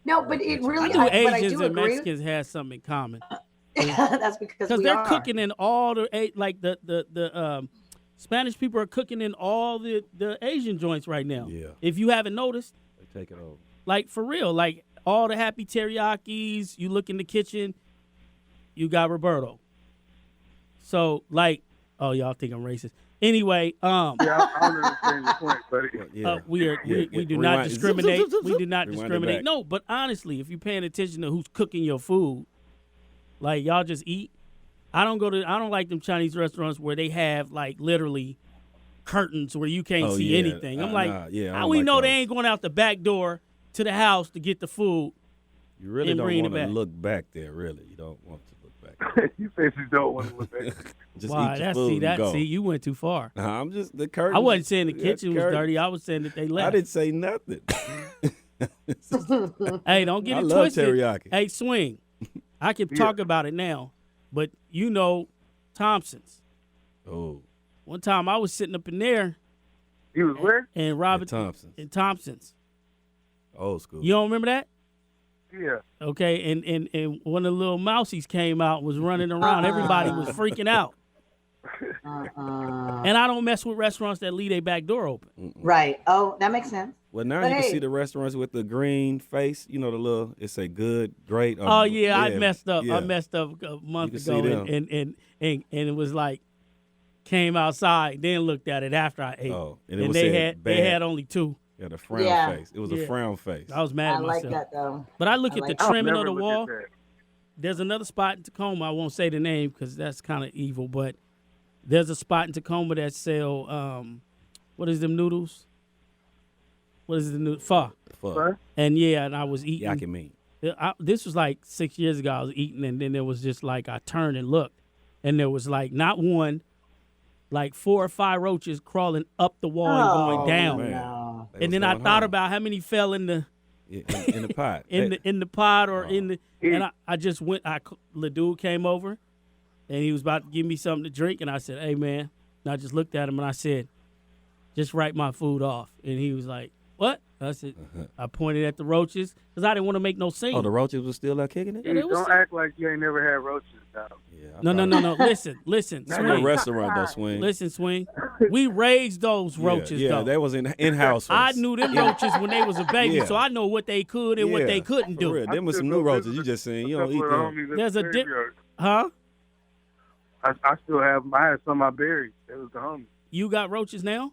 S3: No, but it
S1: I
S3: really.
S1: knew
S3: but I
S1: Asians
S3: do
S1: and
S3: agree.
S1: Mexicans had something in common
S3: That's because
S1: because
S3: we
S1: they're
S3: are.
S1: cooking in all the Spanish people are cooking in all the Asian joints right now.
S2: Yeah.
S1: If you haven't noticed,
S2: They take it over.
S1: like for real, like all the happy teriyakis, you look in the kitchen, you got Roberto. So like, oh y'all think I'm racist. Anyway,
S4: Yeah, I don't understand your point, buddy.
S2: Yeah.
S1: we do
S2: Rewind.
S1: not discriminate.
S2: Zoop, zoop, zoop,
S1: We
S2: zoop.
S1: do not
S2: Rewind it
S1: discriminate.
S2: back.
S1: No, but honestly, if you're paying attention to who's cooking your food, like y'all just eat. I don't like them Chinese restaurants where they have like literally curtains where you can't
S2: Oh,
S1: see
S2: yeah.
S1: anything. I'm like,
S2: Nah, yeah, I
S1: how
S2: don't
S1: we
S2: like
S1: know they
S2: those.
S1: ain't going out the back door to the house to get the food?
S2: You really
S1: and
S2: don't
S1: bring it
S2: want to
S1: back.
S2: look back there, really. You don't want to look back.
S4: You said you don't want to look back.
S2: Just
S1: Why?
S2: eat your
S1: That's
S2: food and go.
S1: see, you went too far.
S2: Nah, I'm just the curtain.
S1: I wasn't saying the
S2: yeah,
S1: kitchen was
S2: curtain.
S1: dirty. I was saying that they left.
S2: I didn't say nothing.
S1: Hey, don't get
S2: I
S1: it
S2: love
S1: twisted.
S2: teriyaki.
S1: Hey, Swing. I can talk about it now, but you know Thompson's.
S2: Oh,
S1: One time I was sitting up in there
S4: He was where?
S1: and Robert
S2: Thompson's.
S1: and Thompson's.
S2: Old school.
S1: You don't remember that?
S4: Yeah.
S1: Okay, and one of the little mousies came out, was running around. Everybody was freaking out. And I don't mess with restaurants that leave their back door open.
S3: Right. Oh, that makes sense.
S2: Well, now
S3: But
S2: you
S3: hey.
S2: can see the restaurants with the green face. You know, the little, it say good, great.
S1: Oh yeah, I messed up.
S2: yeah.
S1: I messed up a month
S2: You can see
S1: ago,
S2: them.
S1: and it was like came outside, then looked at it after I ate.
S2: Oh,
S1: and
S2: it was
S1: they
S2: said
S1: had
S2: bad.
S1: they had only 2.
S2: Yeah, the frown
S3: Yeah.
S2: face. It was
S1: Yeah.
S2: a frown face.
S1: I was mad
S3: I
S1: at
S3: like
S1: myself.
S3: that though.
S1: But I look
S3: I
S1: at
S3: like
S1: the
S3: that.
S4: I'll
S1: trimming of
S4: never
S1: the
S4: look
S1: wall.
S4: at that.
S1: There's another spot in Tacoma. I won't say the name because that's kind of evil. But there's a spot in Tacoma that sell what is them noodles? What is the noodle? Pho.
S2: Fuck.
S4: Huh?
S1: And yeah, and I was eating.
S2: Yaki meat.
S1: This was like 6 years ago. I was eating, and then there was just like I turned and looked, and there was like not one, like 4 or 5 roaches crawling up the wall and going down.
S2: man.
S3: No.
S2: They
S1: And
S2: was
S1: then I
S2: going
S1: thought
S2: home.
S1: about how many fell in the
S2: in the pot.
S1: in the pot or in the.
S4: Yeah.
S1: And I just went. The dude came over, and he was about to give me something to drink, and I said, "Hey man," and I just looked at him and I said, "Just write my food off." And he was like, "What?" I said, I pointed at the roaches because I didn't want to make no scene.
S2: Oh, the roaches was still out kicking it?
S1: Yeah, they was-
S4: Don't act like you ain't never had roaches now.
S2: Yeah, I
S1: No.
S2: thought-
S1: Listen,
S2: Not in a
S1: Swing.
S2: restaurant though, Swing.
S1: Listen, Swing. We raised those roaches
S2: yeah,
S1: though.
S2: that was in-house.
S1: I knew them roaches when they was a baby,
S2: Yeah.
S1: so I know what they could and what they couldn't
S2: For
S1: do.
S2: real. Them was some new roaches. You just saying you don't eat them.
S1: There's a Huh?
S4: I still have. I had some I buried. That was the homie.
S1: You got roaches now?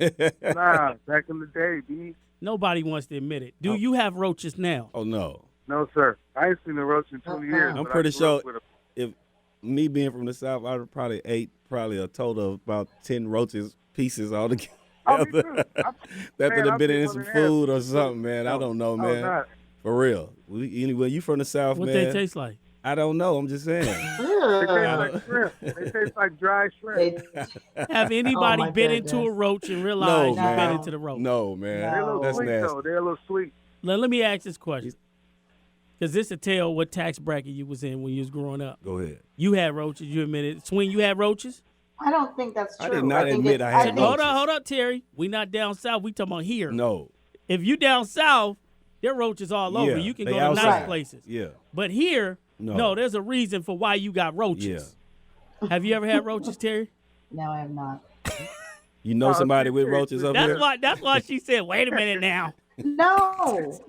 S4: Nah, back in the day, B.
S1: Nobody wants to admit it. Do you have roaches now?
S2: Oh no.
S4: No, sir. I ain't seen a roach in 20 years.
S2: I'm
S4: but
S2: pretty
S4: I grew
S2: sure
S4: up with 'em.
S2: if me being from the South, I'd probably ate a total of about 10 roaches pieces all together.
S4: Oh, me too.
S2: That
S4: Man,
S2: would have
S4: I've
S2: been
S4: been
S2: in
S4: one
S2: some
S4: of them.
S2: food or something, man. I don't know,
S4: Oh,
S2: man.
S4: not.
S2: For real. Anyway, you from the South,
S1: What
S2: man.
S1: they taste like?
S2: I don't know. I'm just saying.
S4: They taste like shrimp. They taste like dry shrimp.
S1: Have anybody
S3: my
S1: been into
S3: goodness.
S1: a roach and realized
S2: No,
S1: you've been
S2: man.
S1: into the roach?
S2: No, man.
S3: No.
S4: They're a little
S2: That's
S4: sweet,
S2: nasty.
S4: though. They're a little sweet.
S1: Let me ask this question. Because this will tell what tax bracket you was in when you was growing up.
S2: Go ahead.
S1: You had roaches. You admitted. Sweeng, you had roaches?
S3: I don't think that's true.
S2: I did not
S3: think
S2: admit
S3: it's-
S2: I had
S3: think-
S2: roaches.
S1: Hold up, Terry. We not down south. We talking about here.
S2: No.
S1: If you down south, there are roaches all over.
S2: Yeah,
S1: You can
S2: they
S1: go to nice
S2: outside.
S1: places.
S2: Yeah.
S1: But here,
S2: No.
S1: no, there's a reason for why you got roaches. Have you ever had roaches, Terry?
S3: No, I have not.
S2: You know
S4: Oh,
S2: somebody with
S4: seriously.
S2: roaches up here?
S1: That's why she said, wait a minute now.
S3: No.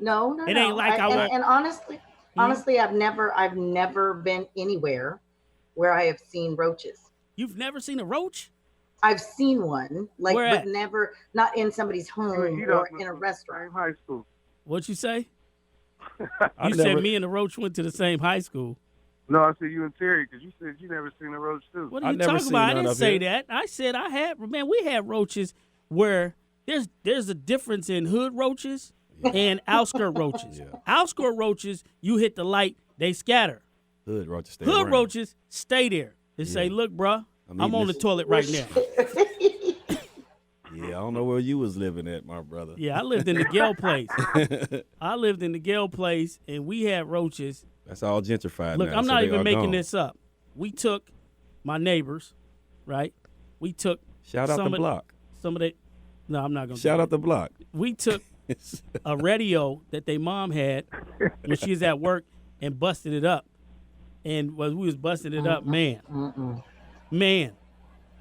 S1: It ain't like I won't-
S3: and honestly, I've never been anywhere where I have seen roaches.
S1: You've never seen a roach?
S3: I've seen one, like,
S1: Where
S3: but
S1: at?
S3: never, not in somebody's home
S4: You
S3: or
S4: know,
S3: in a restaurant.
S4: Same high school.
S1: What'd you say?
S2: I
S1: You
S2: never-
S1: said me and the roach went to the same high school.
S4: No, I said you and Terry because you said you never seen a roach too.
S1: What are
S2: I
S1: you
S2: never
S1: talking
S2: seen
S1: about? I
S2: none
S1: didn't
S2: up
S1: say
S2: here.
S1: that. I said I had, man, we had roaches where there's a difference in hood roaches and outskirt roaches.
S2: Yeah.
S1: Outskirt roaches, you hit the light, they scatter.
S2: Hood roaches stay
S1: Hood
S2: around.
S1: roaches stay there. They say, look, bruh,
S2: I'm
S1: I'm
S2: eating
S1: on the
S2: this-
S1: toilet right now.
S2: Yeah, I don't know where you was living at, my brother.
S1: Yeah, I lived in the Gale place. I lived in the Gale place, and we had roaches.
S2: That's all gentrified
S1: Look,
S2: now.
S1: I'm
S2: so
S1: not
S2: they
S1: even
S2: are
S1: making
S2: gone.
S1: this up. We took my neighbors, right? We took
S2: Shout out
S1: some
S2: the
S1: of-
S2: block.
S1: some of the. No, I'm not gonna.
S2: Shout
S1: do
S2: out the block.
S1: that. We took a radio that they mom had when she was at work and busted it up. And when we was busting it up, man,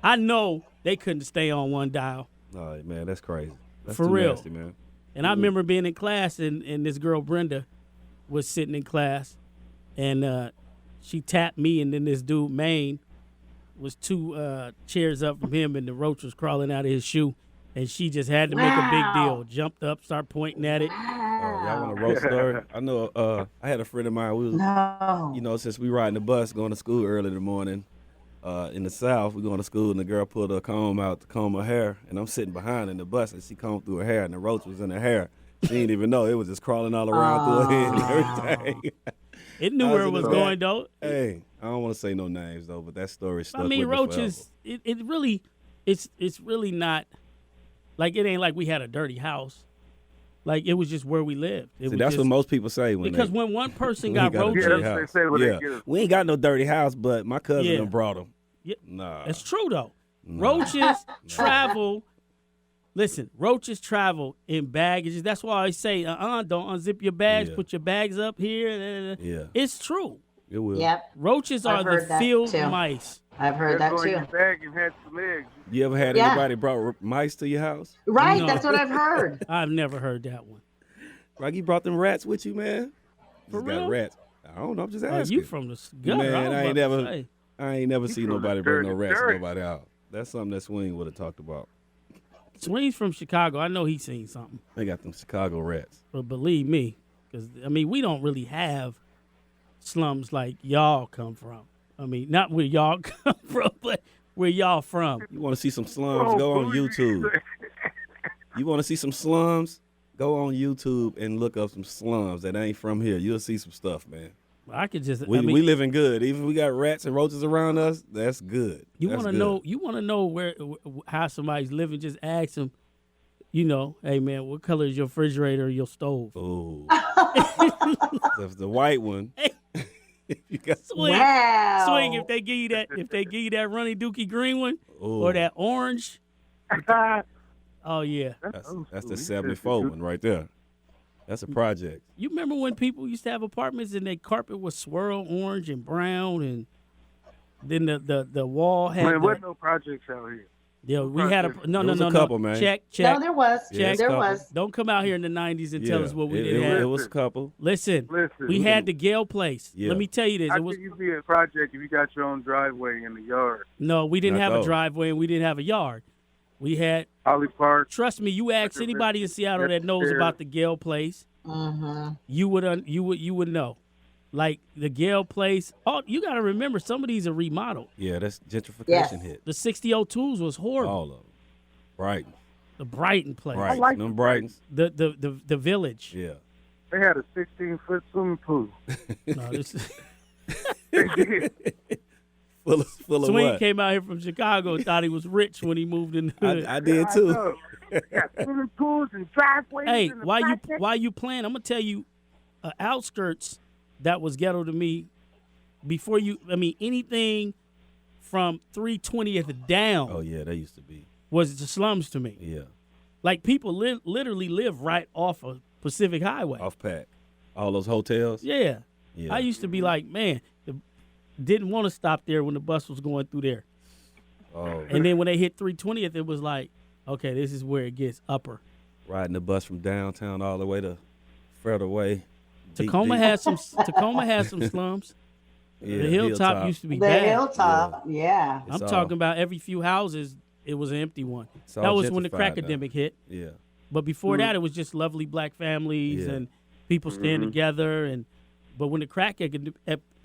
S1: I know they couldn't stay on one dial.
S2: Oh, man, that's crazy. That's
S1: For
S2: too
S1: real.
S2: nasty, man.
S1: And I remember being in class, and this girl Brenda was sitting in class, and she tapped me, and then this dude Maine was two chairs up from him, and the roach was crawling out of his shoe, and she just had to make a big deal. Jumped up, start pointing at it.
S2: Y'all want a roast story? I know. I had a friend of mine. We was,
S3: No.
S2: you know, since we riding the bus going to school early in the morning. In the South, we going to school, and the girl pulled her comb out to comb her hair, and I'm sitting behind in the bus, and she combed through her hair, and the roach was in her hair. She didn't even know. It was just crawling all around through her head and everything.
S1: It knew
S2: I
S1: where it
S2: was
S1: was
S2: in the
S1: going, though.
S2: Hey, I don't want to say no names, though, but that story stuck
S1: I mean,
S2: with me
S1: roaches. It really, it's really not like it ain't like we had a dirty house. Like it was just where we lived. It
S2: forever. See,
S1: was
S2: that's
S1: just,
S2: what most people say when
S1: because
S2: they,
S1: when one person
S2: we ain't
S1: got
S2: got a
S1: roaches,
S2: dirty
S4: Yeah, that's what
S2: house.
S4: they say when they
S2: Yeah,
S4: get it.
S2: we ain't got no dirty house, but my cousin
S1: Yeah.
S2: done brought them.
S1: Yeah,
S2: Nah,
S1: it's true though. Roaches travel. Listen, roaches travel in baggages. That's why I say, don't unzip your bags.
S2: Yeah.
S1: Put your bags up here.
S2: Yeah.
S1: It's true.
S2: it will.
S3: Yep,
S1: Roaches
S3: I've
S1: are
S3: heard
S1: the
S3: that
S1: field
S3: too.
S1: mice.
S3: I've heard
S4: Just
S3: that
S4: go in
S3: too.
S4: your bag and had some eggs.
S2: You ever had
S3: Yeah.
S2: anybody brought mice to your house?
S3: Right,
S1: No.
S3: that's what I've heard.
S1: I've never heard that one.
S2: Like you brought them rats with you, man?
S1: For
S2: Just
S1: real?
S2: got rats. I don't know. I'm just
S1: Oh,
S2: asking.
S1: you from the gutter?
S2: Man,
S1: I was
S2: I ain't
S1: about to
S2: never-
S1: say.
S2: I ain't never seen
S4: from
S2: nobody
S4: the
S2: bring no
S4: dirty
S2: rats to
S4: dirt.
S2: nobody out. That's something that Sweeng would have talked about.
S1: Sweeng's from Chicago. I know he's seen something.
S2: They got them Chicago rats.
S1: But believe me, because, I mean, we don't really have slums like y'all come from. I mean, not where y'all come from, but where y'all from.
S2: You want to see some slums?
S4: Oh,
S2: Go on
S4: bougie.
S2: YouTube. You want to see some slums? Go on YouTube and look up some slums that ain't from here. You'll see some stuff, man.
S1: I could just,
S2: We,
S1: I mean,
S2: we living good. Even if we got rats and roaches around us, that's good.
S1: you
S2: That's
S1: want to
S2: good.
S1: know, how somebody's living, just ask them, you know, hey, man, what color is your refrigerator or your stove?
S2: Oh, that's the white one. You got
S1: Swing.
S3: Wow.
S1: Swing, if they give you that runny dookie green one
S2: oh,
S1: or that orange, oh, yeah.
S2: that's the 74 one right there. That's a project.
S1: You remember when people used to have apartments and their carpet was swirl orange and brown, and then the wall had
S4: Man, wasn't no projects out here.
S1: Yeah, we had a no,
S2: There
S1: no,
S2: was
S1: no,
S2: a couple,
S1: no.
S2: man.
S1: Check.
S3: No, there was.
S2: Yeah,
S3: there
S2: couple.
S3: was.
S1: Don't come out here in the '90s and tell us what we
S2: it,
S1: didn't
S2: it,
S1: have.
S2: it was a couple.
S1: Listen,
S4: Listen.
S1: we had the Gale place.
S2: Yeah.
S1: Let me tell you this.
S4: How
S1: It was
S4: can you be a project if you got your own driveway in the yard?
S1: no, we didn't
S2: Not
S1: have a
S2: those.
S1: driveway and we didn't have a yard. We had.
S4: Holly Park.
S1: Trust me, you ask anybody in Seattle that knows about the Gale place, you would know. Like the Gale place. Oh, you got to remember, some of these are remodeled.
S2: Yeah, that's gentrification
S3: Yes.
S2: hit.
S1: The 6002s was horrible.
S2: All of them. Brighton.
S1: The Brighton place.
S2: Right.
S4: like
S2: Them
S4: the
S2: Brightons.
S1: The village.
S2: Yeah.
S4: They had a 16-foot swimming pool.
S1: No, this,
S4: They did.
S2: Full of
S1: Sweeng
S2: what?
S1: came out here from Chicago and thought he was rich when he moved in the hood.
S2: I did
S4: I
S2: too.
S4: know. They got swimming pools and driveways.
S1: Hey,
S4: in the project.
S1: why you playing? I'm gonna tell you, outskirts that was ghetto to me. Before you, I mean, anything from 320th down
S2: Oh yeah, they used to be.
S1: was the slums to me.
S2: Yeah.
S1: Like people literally live right off of Pacific Highway.
S2: Off pack. All those hotels.
S1: Yeah.
S2: Yeah.
S1: I used to be like, man, didn't want to stop there when the bus was going through there.
S2: Oh,
S1: And then when they hit 320th, it was like, okay, this is where it gets upper.
S2: riding the bus from downtown all the way to further away. Deep,
S1: Tacoma
S2: deep.
S1: has some slums.
S2: Yeah,
S1: the hilltop used to be
S3: The
S1: bad.
S3: hilltop, yeah.
S2: It's
S1: I'm
S2: all-
S1: talking about every few houses, it was an empty one.
S2: It's all
S1: That was when the
S2: gentrified
S1: crack
S2: now.
S1: epidemic hit.
S2: Yeah.
S1: But before that, it was just lovely black families
S2: Yeah.
S1: and people staying together. But when the crack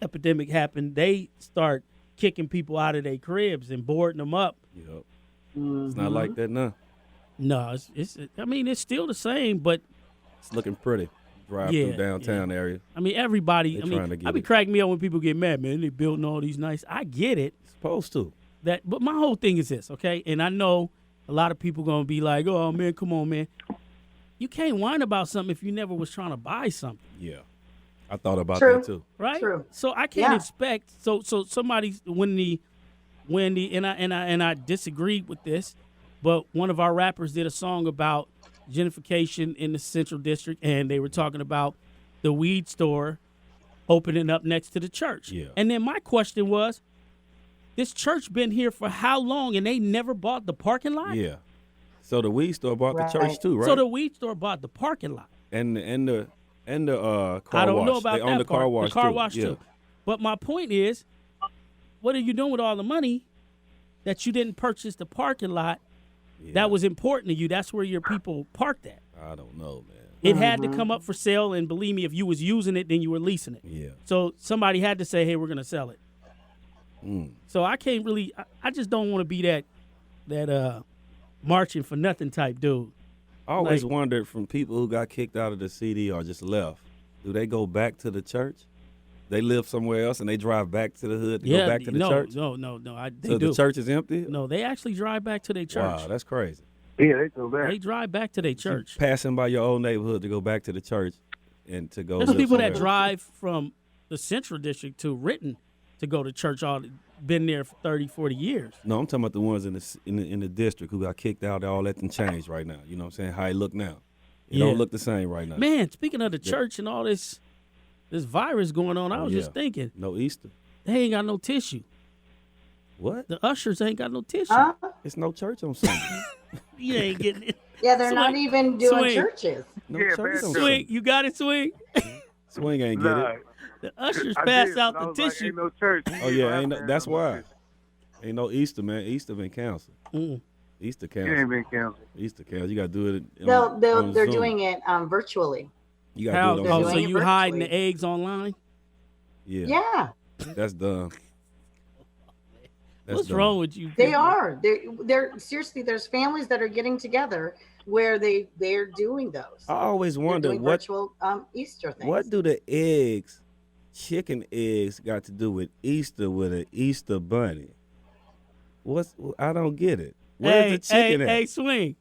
S1: epidemic happened, they start kicking people out of their cribs and boarding them up.
S2: Yep. It's not like that now.
S1: No, it's I mean, it's still the same, but
S2: It's looking pretty. Drive
S1: Yeah,
S2: through downtown area.
S1: I mean, everybody.
S2: They
S1: I mean,
S2: trying to get
S1: I be
S2: it.
S1: cracking me up when people get mad, man. They building all these nice. I get it.
S2: Supposed to.
S1: But my whole thing is this, okay? And I know a lot of people gonna be like, "Oh man, come on, man." You can't whine about something if you never was trying to buy something,
S2: Yeah. I thought about
S3: True.
S2: that too.
S1: right?
S3: True.
S1: So I can't
S3: Yeah.
S1: expect. So somebody's when the and I disagreed with this, but one of our rappers did a song about gentrification in the Central District, and they were talking about the weed store opening up next to the church.
S2: Yeah.
S1: And then my question was, this church been here for how long, and they never bought the parking lot?
S2: Yeah. So the weed store bought the church
S3: Right.
S2: too, right?
S1: So the weed store bought the parking lot.
S2: and the car
S1: I don't
S2: wash.
S1: know about
S2: they
S1: that
S2: own the
S1: part.
S2: car wash
S1: the car
S2: too.
S1: wash
S2: yeah.
S1: too. But my point is, what are you doing with all the money that you didn't purchase the parking lot
S2: Yeah.
S1: that was important to you? That's where your people parked at.
S2: I don't know, man.
S1: It had to come up for sale, and believe me, if you was using it, then you were leasing it.
S2: Yeah.
S1: So somebody had to say, hey, we're going to sell it.
S2: Mm.
S1: So I can't really, I just don't want to be that marching for nothing type dude.
S2: I always
S1: Like-
S2: wondered from people who got kicked out of the CD or just left, do they go back to the church? They live somewhere else and they drive back to the hood to go back to the church?
S1: No. They
S2: So
S1: do.
S2: the church is empty?
S1: No, they actually drive back to their church.
S2: Wow, that's crazy.
S4: Yeah, they go back.
S1: They drive back to their church.
S2: Passing by your old neighborhood to go back to the church and to go.
S1: There's
S2: live
S1: people that
S2: somewhere.
S1: drive from the Central District to Renton to go to church. All been there for 30, 40 years.
S2: No, I'm talking about the ones in the district who got kicked out. All that done changed right now. You know what I'm saying? How it look now? It
S1: Yeah.
S2: don't look the same right now.
S1: Man, speaking of the church and all this virus going on, I was just
S2: yeah.
S1: thinking
S2: No Easter.
S1: they ain't got no tissue.
S2: What?
S1: The ushers ain't got no tissue.
S3: Huh?
S2: It's no church on Sunday.
S1: You ain't getting it.
S3: Yeah, they're
S1: Swing.
S3: not even doing
S1: Swing.
S3: churches.
S2: No
S4: Yeah,
S2: church
S4: man.
S2: on
S1: Swing,
S2: Sunday.
S1: you got it, Swing.
S2: Swing ain't get
S4: Nah,
S2: it.
S1: The ushers
S4: I
S1: pass
S4: did,
S1: out
S4: but I
S1: the
S4: was like,
S1: tissue.
S4: ain't no church.
S2: Oh yeah, ain't no, that's why. Ain't no Easter, man. Easter been canceled.
S1: Mm.
S2: Easter
S4: It ain't
S2: canceled.
S4: been canceled.
S2: Easter canceled. You got to do it.
S3: They're doing it virtually.
S2: You
S1: How,
S2: got to do it
S3: They're
S2: on
S1: so
S3: doing it
S1: you hiding the
S3: virtually.
S1: eggs online?
S2: Yeah,
S3: Yeah,
S2: that's dumb. That's
S1: What's
S2: dumb.
S1: wrong with you?
S3: they
S1: people?
S3: are. They're seriously. There's families that are getting together where they're doing those.
S2: I always
S3: They're
S2: wonder
S3: doing
S2: what
S3: virtual Easter things.
S2: what do the eggs, chicken eggs, got to do with Easter with an Easter bunny? I don't get it. Where's the chicken at?
S1: Hey, Swing.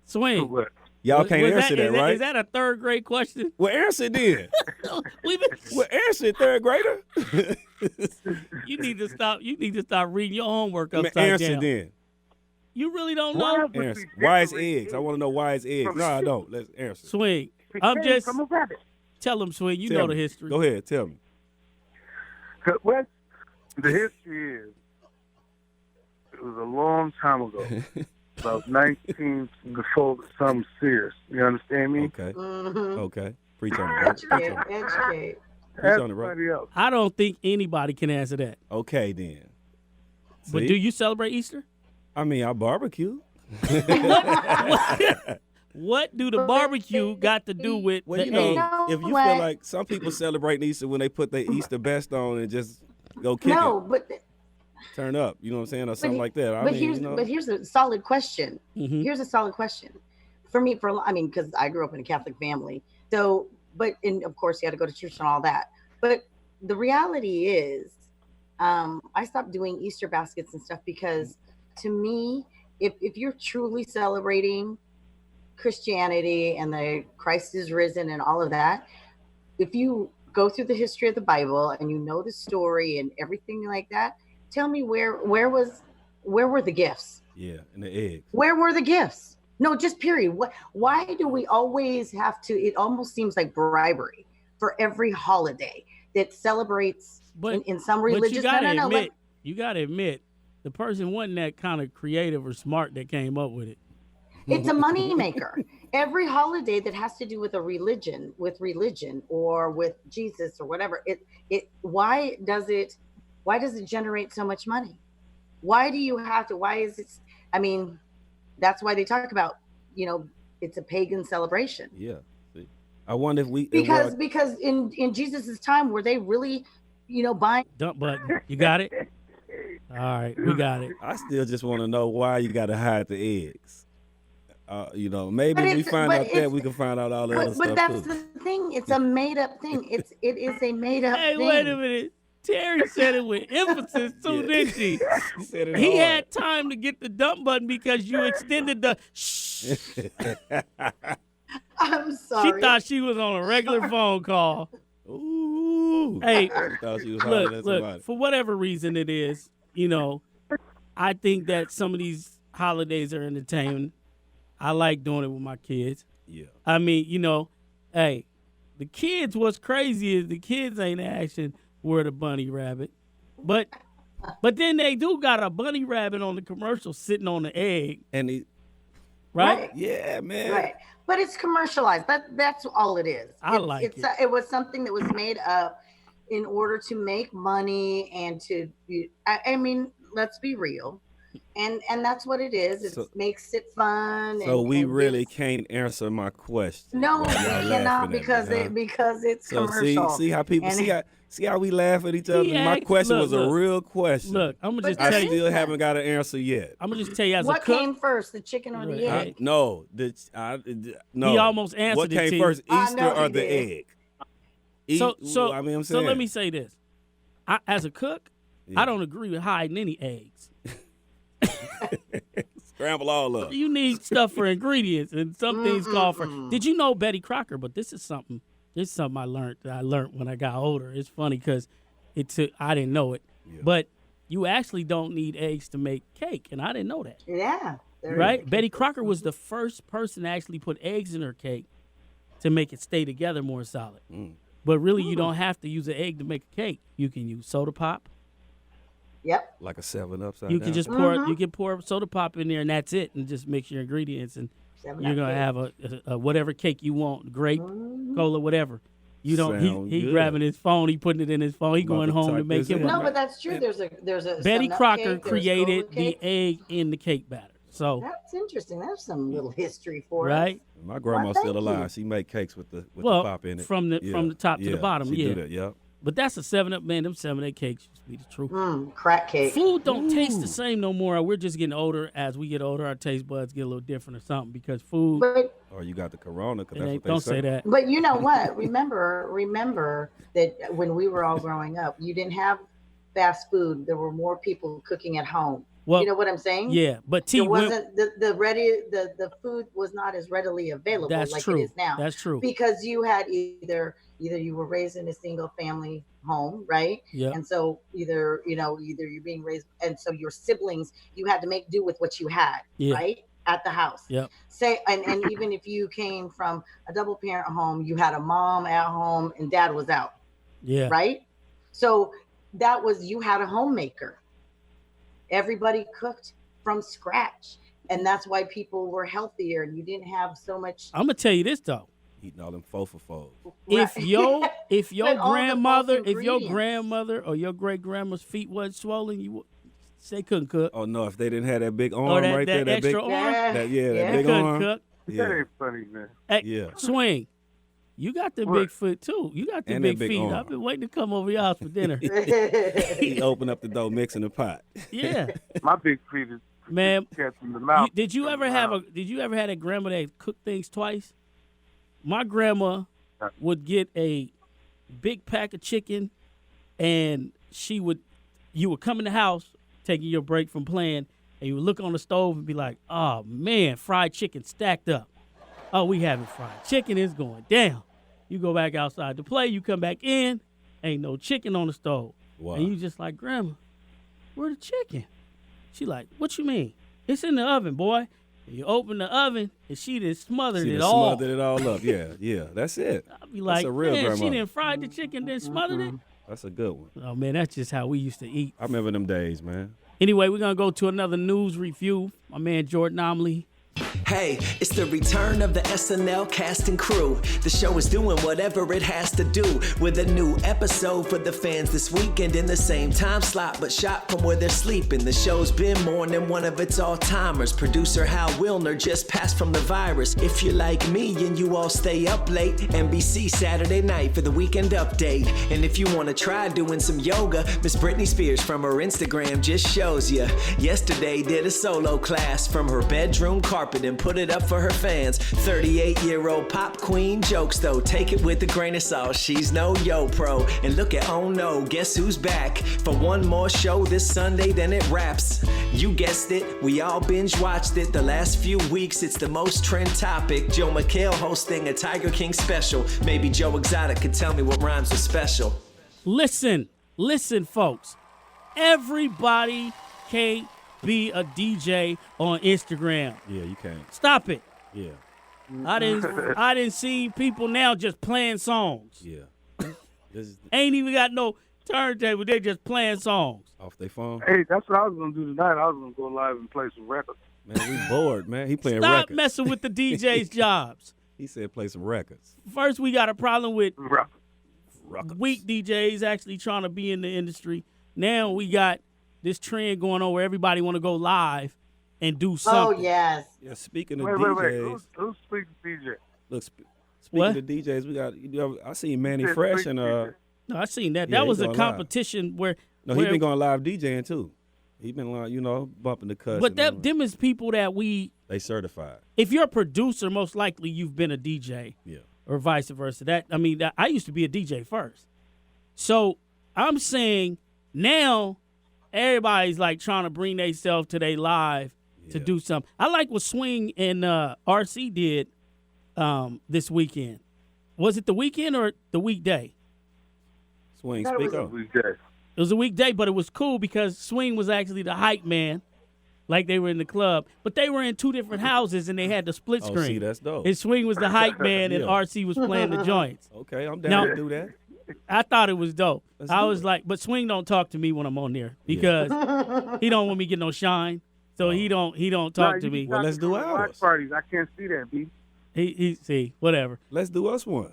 S1: Swing.
S4: What?
S2: Y'all can't
S1: Was
S2: answer that, right?
S1: Is that a third grade question?
S2: Well, answer then.
S1: We've been,
S2: Well, answer it, third grader.
S1: you need to stop. You need to stop reading your homework
S2: Man,
S1: upside
S2: answer
S1: down.
S2: then.
S1: You really don't
S4: Why
S1: know.
S4: would we
S2: Answer. Why is
S4: decorate
S2: eggs? I want to know why is eggs.
S4: from-
S2: No, I don't. Let's answer.
S1: Swing.
S4: It
S1: I'm
S4: came
S1: just
S4: from a rabbit.
S1: tell them, Swing. You
S2: Tell
S1: know
S2: me.
S1: the history.
S2: Go ahead, tell me.
S4: What the history is, was a long time ago. About 19 before something serious. You understand me?
S2: Okay.
S3: Mhm.
S2: Okay. Preach on it, bro. Preach
S3: Educate,
S2: on it.
S3: educate.
S2: Preach on it, bro.
S4: Everybody else.
S1: I don't think anybody can answer that.
S2: Okay, then.
S1: But
S2: See?
S1: do you celebrate Easter?
S2: I mean, I barbecue.
S1: What do the barbecue got to do with
S2: Well,
S1: the
S2: you know,
S1: egg?
S2: if you
S3: what?
S2: feel like some people celebrate Easter when they put their Easter best on and just go kick
S3: No,
S2: it,
S3: but
S2: turn up, you know what I'm saying, or something like that. I
S3: but
S2: mean,
S3: here's
S2: you know,
S3: but here's a solid question.
S1: Mhm.
S3: Here's a solid question for me. Because I grew up in a Catholic family, so and of course you had to go to church and all that. But the reality is, I stopped doing Easter baskets and stuff because, to me, if you're truly celebrating Christianity and the Christ is risen and all of that, if you go through the history of the Bible and you know the story and everything like that, tell me where were the gifts?
S2: yeah, and the eggs.
S3: Where were the gifts? No, just period. Why do we always have to? It almost seems like bribery for every holiday that celebrates in some
S1: But
S3: religious.
S1: you gotta
S3: No.
S1: admit, the person wasn't that kind of creative or smart that came up with it.
S3: It's a money maker. Every holiday that has to do with religion or with Jesus or whatever, why does it generate so much money? Why do you have to? Why is it? I mean, that's why they talk about, it's a pagan celebration.
S2: Yeah. See, I wonder if we
S3: Because in Jesus's time, were they really, buying?
S1: Dump button. You got it? All right, we got it.
S2: I still just want to know why you got to hide the eggs. Maybe
S3: But
S2: we find out that
S3: it's-
S2: we can find out all the other
S3: But
S2: stuff
S3: that's
S2: too.
S3: the thing. It's a made up thing. It is a made up
S1: Hey,
S3: thing.
S1: wait a minute. Terry said it with emphasis too, didn't she?
S2: He said it
S1: He
S2: hard.
S1: had time to get the dump button because you extended the shh.
S3: I'm sorry.
S1: She thought she was on a regular phone call.
S2: Ooh.
S1: Hey,
S2: She thought she was hollering at somebody.
S1: look, for whatever reason it is, I think that some of these holidays are entertaining. I like doing it with my kids.
S2: Yeah.
S1: I mean, hey, the kids, what's crazy is the kids ain't asking where the bunny rabbit. But then they do got a bunny rabbit on the commercial sitting on the egg,
S2: And he,
S1: right?
S2: yeah, man.
S3: Right. But it's commercialized. That's all it is.
S1: I like it.
S3: It was something that was made up in order to make money and to. I mean, let's be real, and that's what it is. It makes it fun.
S2: So
S3: and,
S2: we
S3: and
S2: really
S3: gives-
S2: can't answer my question.
S3: No,
S2: while
S3: we
S2: y'all
S3: cannot
S2: laughing at
S3: because
S2: me, huh?
S3: because it's
S2: So
S3: commercial.
S2: see how people
S3: And
S2: see how we laugh at each other.
S1: He
S2: My
S1: asked-
S2: question
S1: look,
S2: was a
S1: look.
S2: real question.
S1: Look, I'm gonna just
S3: But
S1: tell
S2: I
S1: you.
S2: still haven't got an answer yet.
S1: I'm gonna just tell you as
S3: what
S1: a cook.
S3: came first, the chicken or the
S1: Right.
S3: egg?
S2: No.
S1: He almost answered
S2: What
S1: it
S2: came
S1: to you.
S2: first,
S3: I
S2: Easter
S3: know
S2: or
S3: he
S2: the
S3: did.
S2: egg?
S1: So
S2: I mean, I'm
S1: so
S2: saying.
S1: let me say this. As a cook,
S2: Yeah.
S1: I don't agree with hiding any eggs.
S2: Scramble all up.
S1: You need stuff for ingredients, and some things call for. Did you know Betty Crocker? But this is something. This is something I learned when I got older. It's funny because I didn't know it,
S2: Yeah.
S1: but you actually don't need eggs to make cake, and I didn't know that.
S3: Yeah. there it
S1: Right?
S3: is.
S1: Betty Crocker was the first person to actually put eggs in her cake to make it stay together more solid. But really, you don't have to use an egg to make a cake. You can use soda pop.
S3: Yep.
S2: Like a 7 upside
S1: You
S2: down.
S1: can just pour soda pop in there, and that's it, and just mix your ingredients, and you're gonna have a whatever cake you want, grape, cola, whatever. You don't.
S2: Sound
S1: He
S2: good.
S1: grabbing his phone. He putting it in his phone. He
S2: About
S1: going
S2: to
S1: home to
S2: type
S1: make
S2: this
S1: him
S2: in.
S1: one.
S3: No, but that's true. There's a
S1: Betty
S3: nut
S1: Crocker
S3: cake, there's
S1: created
S3: Cola
S1: the
S3: cake.
S1: egg in the cake batter. So
S3: That's interesting. There's some little history for
S1: right.
S3: us.
S2: My grandma's
S3: Why,
S2: still
S3: thank
S2: alive.
S3: you.
S2: She make cakes with the
S1: Well,
S2: pop in it.
S1: from the top to the bottom,
S2: She
S1: yeah.
S2: do that, yeah.
S1: But that's a 7-Up, man. Them 7-Up cakes used to be the truth.
S3: Crack cake.
S1: Food don't taste the same no more. We're just getting older. As we get older, our taste buds get a little different or something because food.
S3: But
S2: Or you got the corona, because
S1: It
S2: that's
S1: ain't,
S2: what they
S1: don't say that.
S3: but you know what? Remember that when we were all growing up, you didn't have fast food. There were more people cooking at home.
S1: Well,
S3: You know what I'm saying?
S1: yeah, but
S3: It
S1: when-
S3: wasn't the food was not as readily available
S1: that's
S3: like
S1: true.
S3: it is now.
S1: That's true.
S3: Because you had either you were raised in a single family home, right?
S1: Yeah.
S3: And so either you're being raised, and so your siblings, you had to make do with what you had,
S1: Yeah.
S3: right? At the house.
S1: Yep.
S3: And even if you came from a double parent home, you had a mom at home and dad was out,
S1: Yeah.
S3: right? So you had a homemaker. everybody cooked from scratch, and that's why people were healthier. You didn't have so much.
S1: I'm gonna tell you this though.
S2: Eating all them fofo-fos.
S1: If your
S3: But all the false ingredients.
S1: grandmother or your great grandma's feet wasn't swollen, they couldn't cook.
S2: Oh no, if they didn't have that big arm
S1: Or that,
S2: right there, that big,
S1: extra arm,
S2: that
S3: Yeah.
S2: big
S1: couldn't
S2: arm.
S1: cook.
S4: That
S2: Yeah,
S4: ain't funny, man.
S1: Hey,
S2: Yeah.
S1: Sweeng, you got the
S4: What?
S1: big foot too. You got the
S2: And that
S1: big
S2: big
S1: feet.
S2: arm.
S1: I've been waiting to come over your house for dinner.
S2: he opened up the door, mixing the pot.
S1: Yeah,
S4: My big feet is
S1: man.
S4: cats in the mouth.
S1: Did you ever have a grandma that cooked things twice? My grandma would get a big pack of chicken, and you would come in the house taking your break from playing, and you would look on the stove and be like, "Oh man, fried chicken stacked up. Oh, we having fried chicken. It's going down." You go back outside to play. You come back in, ain't no chicken on the stove,
S2: Wow.
S1: and you just like, "Grandma, where the chicken?" She like, "What you mean? It's in the oven, boy." And you open the oven, and she just smothered it all.
S2: Smothered it all up. Yeah, that's it.
S1: I'd be like,
S2: a real
S1: man,
S2: grandma.
S1: she didn't fry the chicken, then smothered it.
S2: That's a good one.
S1: Oh man, that's just how we used to eat.
S2: I remember them days, man.
S1: Anyway, we're gonna go to another news review. My man Jordan Omley.
S5: Hey, it's the return of the SNL cast and crew. The show is doing whatever it has to do with a new episode for the fans this weekend in the same time slot, but shot from where they're sleeping. The show's been more than one of its all-timers. Producer Hal Wilner just passed from the virus. If you're like me and you all stay up late, NBC Saturday night for the weekend update. And if you want to try doing some yoga, Miss Britney Spears from her Instagram just shows you. Yesterday did a solo class from her bedroom carpet and put it up for her fans. 38-year-old pop queen jokes though, take it with a grain of salt. She's no yo pro. And look at, oh no, guess who's back for one more show this Sunday, then it wraps. You guessed it, we all binge watched it the last few weeks. It's the most trend topic. Joe McHale hosting a Tiger King special. Maybe Joe Exotic could tell me what rhymes with special.
S1: Listen, folks. Everybody can't be a DJ on Instagram.
S2: Yeah, you can't.
S1: Stop it.
S2: Yeah,
S1: I didn't see people now just playing songs.
S2: yeah. This is
S1: Ain't even got no turntable. They just playing songs.
S2: off their phone.
S4: Hey, that's what I was gonna do tonight. I was gonna go live and play some records.
S2: Man, we bored, man. He playing
S1: Stop
S2: records.
S1: messing with the DJ's jobs.
S2: He said play some records.
S1: First, we got a problem with
S2: Records.
S1: weak DJs actually trying to be in the industry. Now we got this trend going on where everybody want to go live and do
S3: Oh
S1: something.
S3: yes.
S2: Yeah, speaking of
S4: Wait.
S2: DJs,
S4: Who's speaking DJ?
S2: look, speaking
S1: What?
S2: of DJs, we got. I seen Manny
S4: Who's
S2: Fresh
S4: speaking
S2: and
S4: DJ?
S1: No, I seen that.
S2: Yeah,
S1: That
S2: he
S1: was a
S2: going live.
S1: competition where.
S2: no,
S1: where-
S2: he been going live DJing too. He been like, bumping the cuts.
S1: But
S2: and
S1: that
S2: all
S1: them is people that
S2: they certified.
S1: if you're a producer, most likely you've been a DJ.
S2: Yeah.
S1: Or vice versa. I used to be a DJ first. So I'm saying now everybody's like trying to bring themselves to their live to
S2: Yeah.
S1: do something. I like what Sweeng and RC did this weekend. Was it the weekend or the weekday?
S2: Sweeng,
S3: That
S2: speak
S3: was a
S2: up.
S4: DJ.
S1: It was a weekday, but it was cool because Sweeng was actually the hype man, like they were in the club. But they were in two different houses and they had the split
S2: Oh,
S1: screen.
S2: see, that's dope.
S1: And Sweeng was the hype man and
S2: Yeah.
S1: RC was playing the joints.
S2: Okay, I'm down
S1: Now-
S2: to do that.
S1: I thought it was dope.
S2: Let's
S1: I
S2: do
S1: was
S2: it.
S1: like, but Sweeng don't talk to me when I'm on there because he don't want me to get no shine. So he don't talk to me.
S2: Well, let's do ours.
S4: Watch parties. I can't see that, B.
S1: He see whatever.
S2: Let's do us one.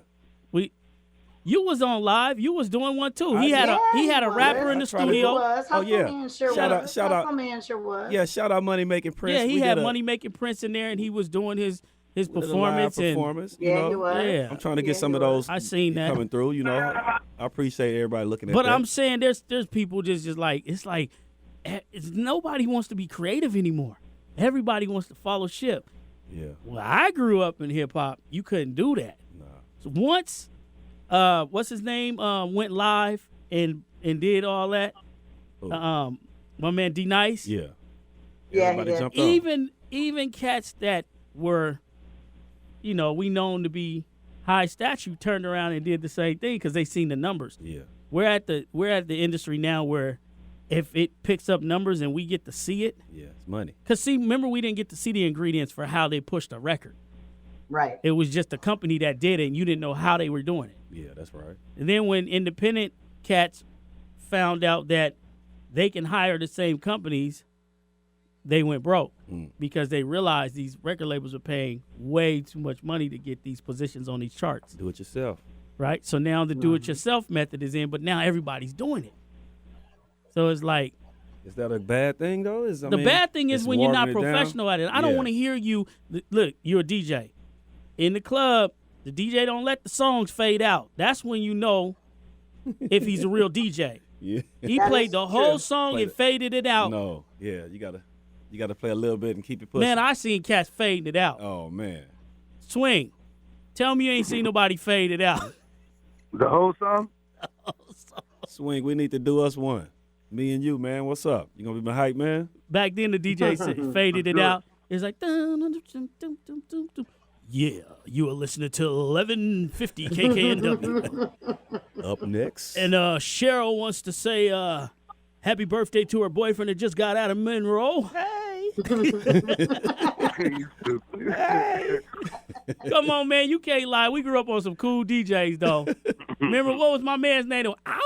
S1: You was on live. You was doing one too. He
S2: I
S1: had
S3: did.
S1: he had a
S3: Yeah,
S1: rapper in the
S2: I tried to
S3: He
S1: studio.
S3: was.
S2: Oh, yeah.
S3: Man sure
S2: Shout
S3: was.
S2: out- shout out-
S3: Man sure was.
S2: Yeah, shout out Money Making Prince.
S1: Yeah, he
S2: We
S1: had
S2: did a-
S1: Money Making Prince in there, and he was doing his
S2: we did a live
S1: performance. And
S2: performance.
S3: Yeah, he was.
S1: Yeah.
S2: I'm trying to get
S3: Yeah,
S2: some
S3: he
S2: of
S3: was.
S2: those.
S1: I seen that.
S2: coming through. I appreciate everybody looking at
S1: But
S2: that.
S1: I'm saying there's people just like nobody wants to be creative anymore. Everybody wants to follow ship.
S2: Yeah,
S1: Well, I grew up in hip hop. You couldn't do that.
S2: nah.
S1: So once, what's his name, went live and did all that.
S2: Who?
S1: My man D Nice.
S2: Yeah.
S3: Yeah,
S2: Everybody
S3: he did.
S2: jumped on.
S1: Even cats that were, we known to be high stature turned around and did the same thing because they seen the numbers.
S2: Yeah.
S1: We're at the industry now where if it picks up numbers and we get to see it,
S2: Yeah, it's money.
S1: because see, remember we didn't get to see the ingredients for how they pushed a record.
S3: Right.
S1: It was just a company that did it and you didn't know how they were doing it.
S2: Yeah, that's right.
S1: And then when independent cats found out that they can hire the same companies, they went broke because they realized these record labels were paying way too much money to get these positions on these charts.
S2: Do it yourself.
S1: Right? So now the do-it-yourself method is in, but now everybody's doing it. So it's like,
S2: Is that a bad thing, though?
S1: the bad thing is when you're not professional at it. I don't
S2: Yeah.
S1: want to hear you. Look, you're a DJ. In the club, the DJ don't let the songs fade out. That's when you know if he's a real DJ.
S2: Yeah.
S1: He
S3: That
S1: played
S3: is
S1: the whole
S3: true.
S1: song
S2: Played
S1: and
S2: it.
S1: faded it out.
S2: No. Yeah, you gotta play a little bit and keep it pushing.
S1: Man, I seen cats fading it out.
S2: Oh man.
S1: Sweeng, tell me you ain't seen nobody fade it out.
S4: The whole song?
S2: Sweeng, we need to do us one. Me and you, man. What's up? You gonna be my hype man?
S1: Back then, the DJ faded it out. It's like, dun, dun, dun, dun, dun, dun, dun. Yeah, you are listening to 1150 KKNW.
S2: Up next.
S1: And Cheryl wants to say happy birthday to her boyfriend that just got out of Monroe. Hey.
S4: You stupid.
S1: Come on, man. You can't lie. We grew up on some cool DJs, though. Remember, what was my man's name? Ow!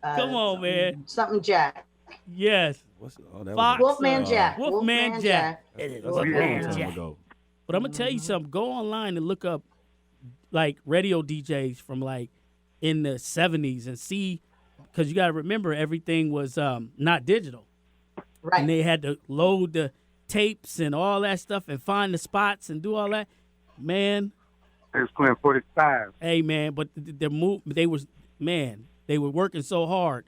S1: Come on, man.
S3: Something Jack.
S1: Yes.
S2: That
S1: Fox.
S2: was
S3: Wolfman Jack.
S1: Wolfman Jack.
S2: that's a long time ago.
S1: But I'm going to tell you something. Go online and look up, like, radio DJs from, like, in the 70s and see, because you got to remember, everything was not digital.
S3: Right.
S1: And they had to load the tapes and all that stuff and find the spots and do all that. Man,
S4: They was playing 45.
S1: hey, man, but they were working so hard.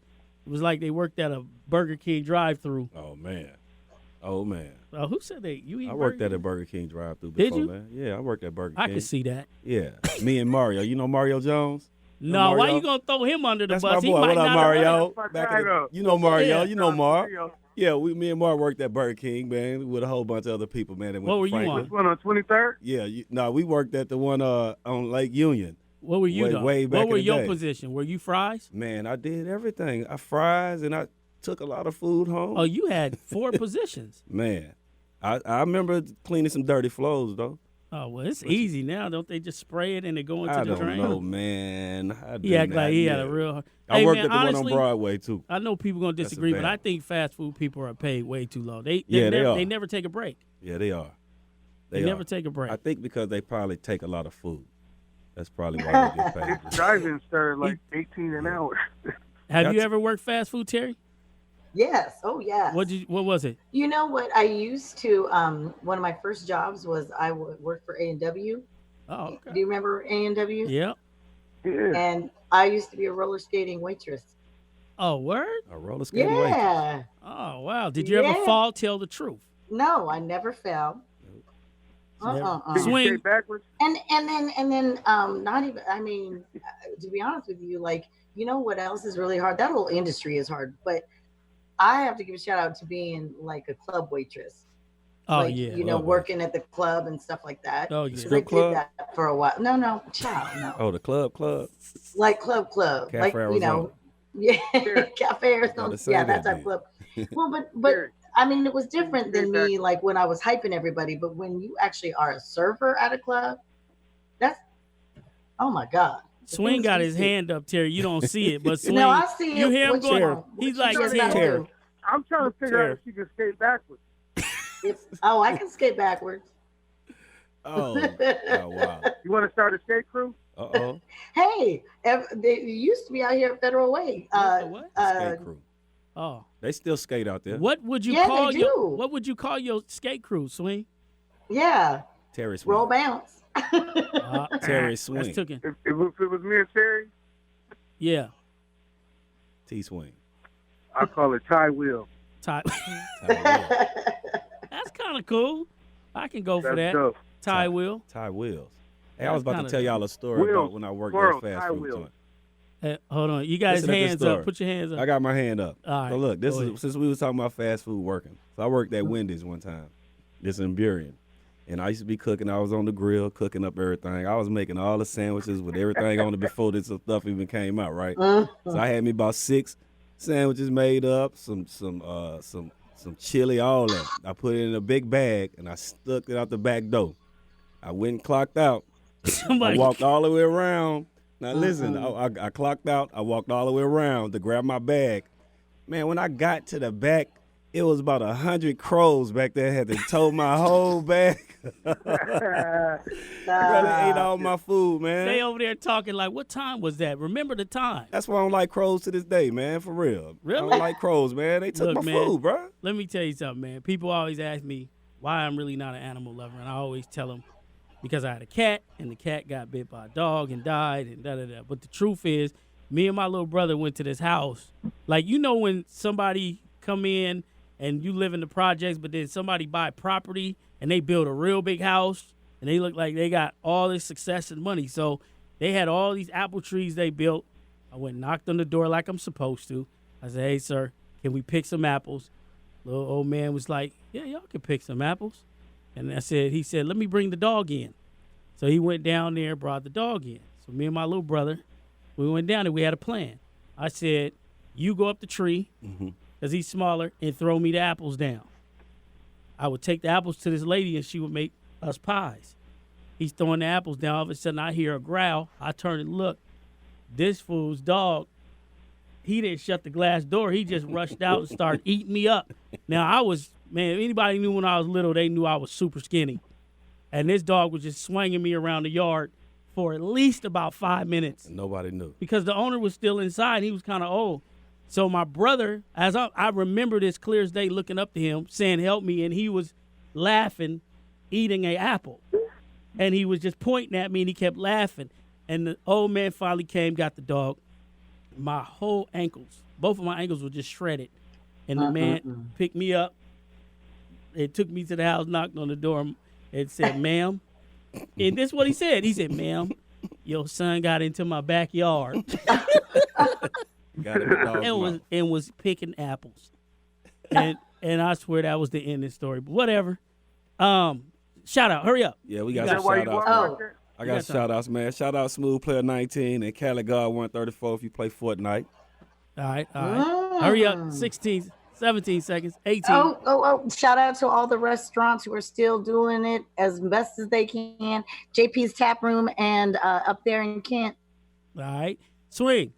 S1: It was like they worked at a Burger King drive-thru.
S2: Oh man. Oh man.
S1: Who said they? You eat
S2: I worked
S1: Burger
S2: at a
S1: King?
S2: Burger King drive-thru
S1: Did
S2: before,
S1: you?
S2: man. Yeah, I worked at Burger King.
S1: I can see that.
S2: Yeah. Me and Mario. You know Mario Jones? You know
S1: No, why
S2: Mario?
S1: you gonna throw him under the
S2: That's
S1: bus?
S2: my
S1: He
S2: boy.
S1: might
S2: What up,
S1: not
S2: Mario?
S4: Fuck
S2: Back
S4: that
S2: in
S4: up.
S2: you know Mario.
S1: Yeah.
S2: You know Mar. Yeah, me and Mar worked at Burger King, man, with a whole bunch of other people, man. That went
S1: What
S2: to
S1: were you
S2: Franklin.
S1: on?
S4: One on 23rd?
S2: Yeah, we worked at the one on Lake Union.
S1: What were you
S2: Way-
S1: though?
S2: way back
S1: What
S2: in
S1: were
S2: the
S1: your
S2: day.
S1: position? Were you fries?
S2: Man, I did everything. I fries and I took a lot of food home.
S1: Oh, you had 4 positions.
S2: Man, I remember cleaning some dirty floors though.
S1: Oh well, it's easy now. Don't they just spray it and it go into
S2: I
S1: the
S2: don't
S1: drain?
S2: know, man.
S1: He act like he had a real.
S2: I
S1: Hey,
S2: worked
S1: man,
S2: at the
S1: honestly,
S2: one on Broadway too.
S1: I know people gonna
S2: That's a
S1: disagree, but
S2: bad
S1: I think fast food people are paid way too low. They
S2: are.
S1: They never take a break.
S2: Yeah, they are.
S1: They
S2: are.
S1: never take a break.
S2: I think because they probably take a lot of food. That's probably why they get paid.
S4: Driving started like 18 an hour.
S1: Have you
S2: That's-
S1: ever worked fast food, Terry?
S3: Yes. Oh, yes.
S1: What was it?
S3: You know what? I used to. One of my first jobs was I worked for A&W.
S1: Oh, okay.
S3: Do you remember A&W?
S1: Yeah.
S4: Yeah.
S3: And I used to be a roller skating waitress.
S1: Oh, word?
S2: A roller skating waitress.
S3: Yeah.
S1: Oh, wow. Did you ever
S3: Yeah.
S1: fall? Tell the truth.
S3: No, I never fell.
S1: Never.
S4: Did you
S1: Swing.
S4: skate backwards?
S3: And then not even. I mean, to be honest with you, like, you know what else is really hard? That whole industry is hard. But I have to give a shout out to being like a club waitress.
S1: Oh,
S3: like,
S1: yeah.
S3: You know,
S2: Club
S3: working at the club and stuff like that.
S1: Oh, yeah.
S3: So I
S2: Strip
S3: did
S2: club?
S3: that for a while. No, child, no.
S2: Oh, the club.
S3: Like club,
S2: Cafe
S3: like
S2: Arizona.
S3: you know, yeah, Cafe Arizona,
S2: Gotta say
S3: yeah,
S2: that
S3: that type
S2: then.
S3: club. Well, but
S4: Sure.
S3: I mean, it was different than me, like when I was hyping everybody. But when you actually are a server at a club, that's oh my god. The
S1: Swing
S3: things
S1: got
S3: we
S1: his
S3: see.
S1: hand up, Terry. You don't see it, but Swing.
S3: No, I see it.
S1: You hear him
S3: What
S1: going?
S3: want?
S1: He's
S3: What
S1: like,
S3: you gotta
S1: Terry.
S3: do?
S4: I'm trying to figure out if she can skate backwards.
S3: Oh, I can skate backwards.
S2: Oh, wow.
S4: You want to start a skate crew?
S2: Uh-oh.
S3: Hey, they used to be out here at Federal Way.
S1: What?
S2: Skate crew.
S1: Oh,
S2: They still skate out there.
S1: what would you
S3: Yeah,
S1: call
S3: they
S1: your
S3: do.
S1: What would you call your skate crew, Swing?
S3: Yeah,
S2: Terry Swing.
S3: roll bounce.
S2: Terry
S1: That's
S2: Swing.
S1: took it.
S4: If it was me and Terry,
S1: Yeah.
S2: T Swing.
S4: I call it tie wheel.
S1: Ty-
S2: Ty
S1: That's kind of cool. I can go for
S4: That's
S1: that.
S4: dope.
S1: Tie wheel.
S2: Wheels. Hey, I was about
S1: Kinda
S2: to tell y'all a story
S4: Wheels,
S2: about when I worked
S4: plural,
S2: at a fast
S4: tie
S2: food
S4: wheels.
S2: joint.
S1: Hey, hold on. You got
S2: Listen to
S1: his
S2: this
S1: hands up.
S2: story.
S1: Put your hands up.
S2: I got my hand up.
S1: All right,
S2: So look, this
S1: go
S2: is
S1: ahead.
S2: since we was talking about fast food working. So I worked at Wendy's one time. This in Burien. And I used to be cooking. I was on the grill cooking up everything. I was making all the sandwiches with everything on it before this stuff even came out, right? So I had me about 6 sandwiches made up, some chili, all that. I put it in a big bag and I stuck it out the back door. I went and clocked out. I
S1: Somebody.
S2: walked all the way around Now listen, I clocked out. I walked all the way around to grab my bag. Man, when I got to the back, it was about 100 crows back there. Had to tow my whole bag. Brother ate all my food, man.
S1: They over there talking like, what time was that? Remember the time.
S2: That's why I don't like crows to this day, man, for real.
S1: Really?
S2: I don't like crows, man. They took
S1: Look,
S2: my
S1: man,
S2: food, bro.
S1: Let me tell you something, man. People always ask me why I'm really not an animal lover, and I always tell them because I had a cat, and the cat got bit by a dog and died, and da-da-da. But the truth is, me and my little brother went to this house. Like, you know when somebody come in and you live in the projects, but then somebody buy property and they build a real big house, and they look like they got all this success and money. So they had all these apple trees they built. I went and knocked on the door like I'm supposed to. I said, hey, sir, can we pick some apples? Little old man was like, yeah, y'all can pick some apples. And he said, let me bring the dog in. So he went down there, brought the dog in. So me and my little brother, we went down there. We had a plan. I said, you go up the tree, because he's smaller, and throw me the apples down. I would take the apples to this lady, and she would make us pies. He's throwing the apples down. All of a sudden, I hear a growl. I turn and look. This fool's dog, he didn't shut the glass door. He just rushed out and started eating me up. Now, if anybody knew when I was little, they knew I was super skinny. And this dog was just swinging me around the yard for at least about 5 minutes.
S2: Nobody knew.
S1: Because the owner was still inside. He was kind of old. So my brother, as I remember this clear as day, looking up to him, saying, help me, and he was laughing, eating an apple. And he was just pointing at me, and he kept laughing. And the old man finally came, got the dog. My whole ankles, both of my ankles were just shredded. And the man picked me up. It took me to the house, knocked on the door, and said, ma'am. And this is what he said. He said, ma'am, your son got into my backyard.
S2: Got it in the dog's mouth.
S1: and was picking apples. And I swear that was the end of the story. But whatever. Shout out. Hurry up.
S2: Yeah, we got
S4: Is that
S2: some
S4: why
S2: shout
S4: you
S2: outs.
S4: walk like that?
S2: I got shout outs, man. Shout out Smooth Player 19 and Cali God 134 if you play Fortnite.
S1: All right. Hurry up. 16, 17 seconds, 18.
S3: Oh, shout out to all the restaurants who are still doing it as best as they can. JP's Tap Room and up there in Kent.
S1: All right. Sweeng.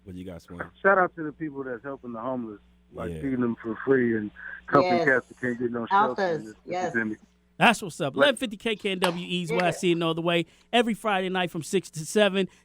S2: What you got, Sweeng?
S4: Shout out to the people that's helping the homeless, like
S2: Yeah.
S4: feeding them for free and helping
S3: Yes.
S4: cats that can't get no shelter. in
S3: Alphas,
S4: this
S3: yes.
S4: epidemic.
S1: That's what's up. 1150 KKNW East, where I see it no other way. Every Friday night from 6 to 7.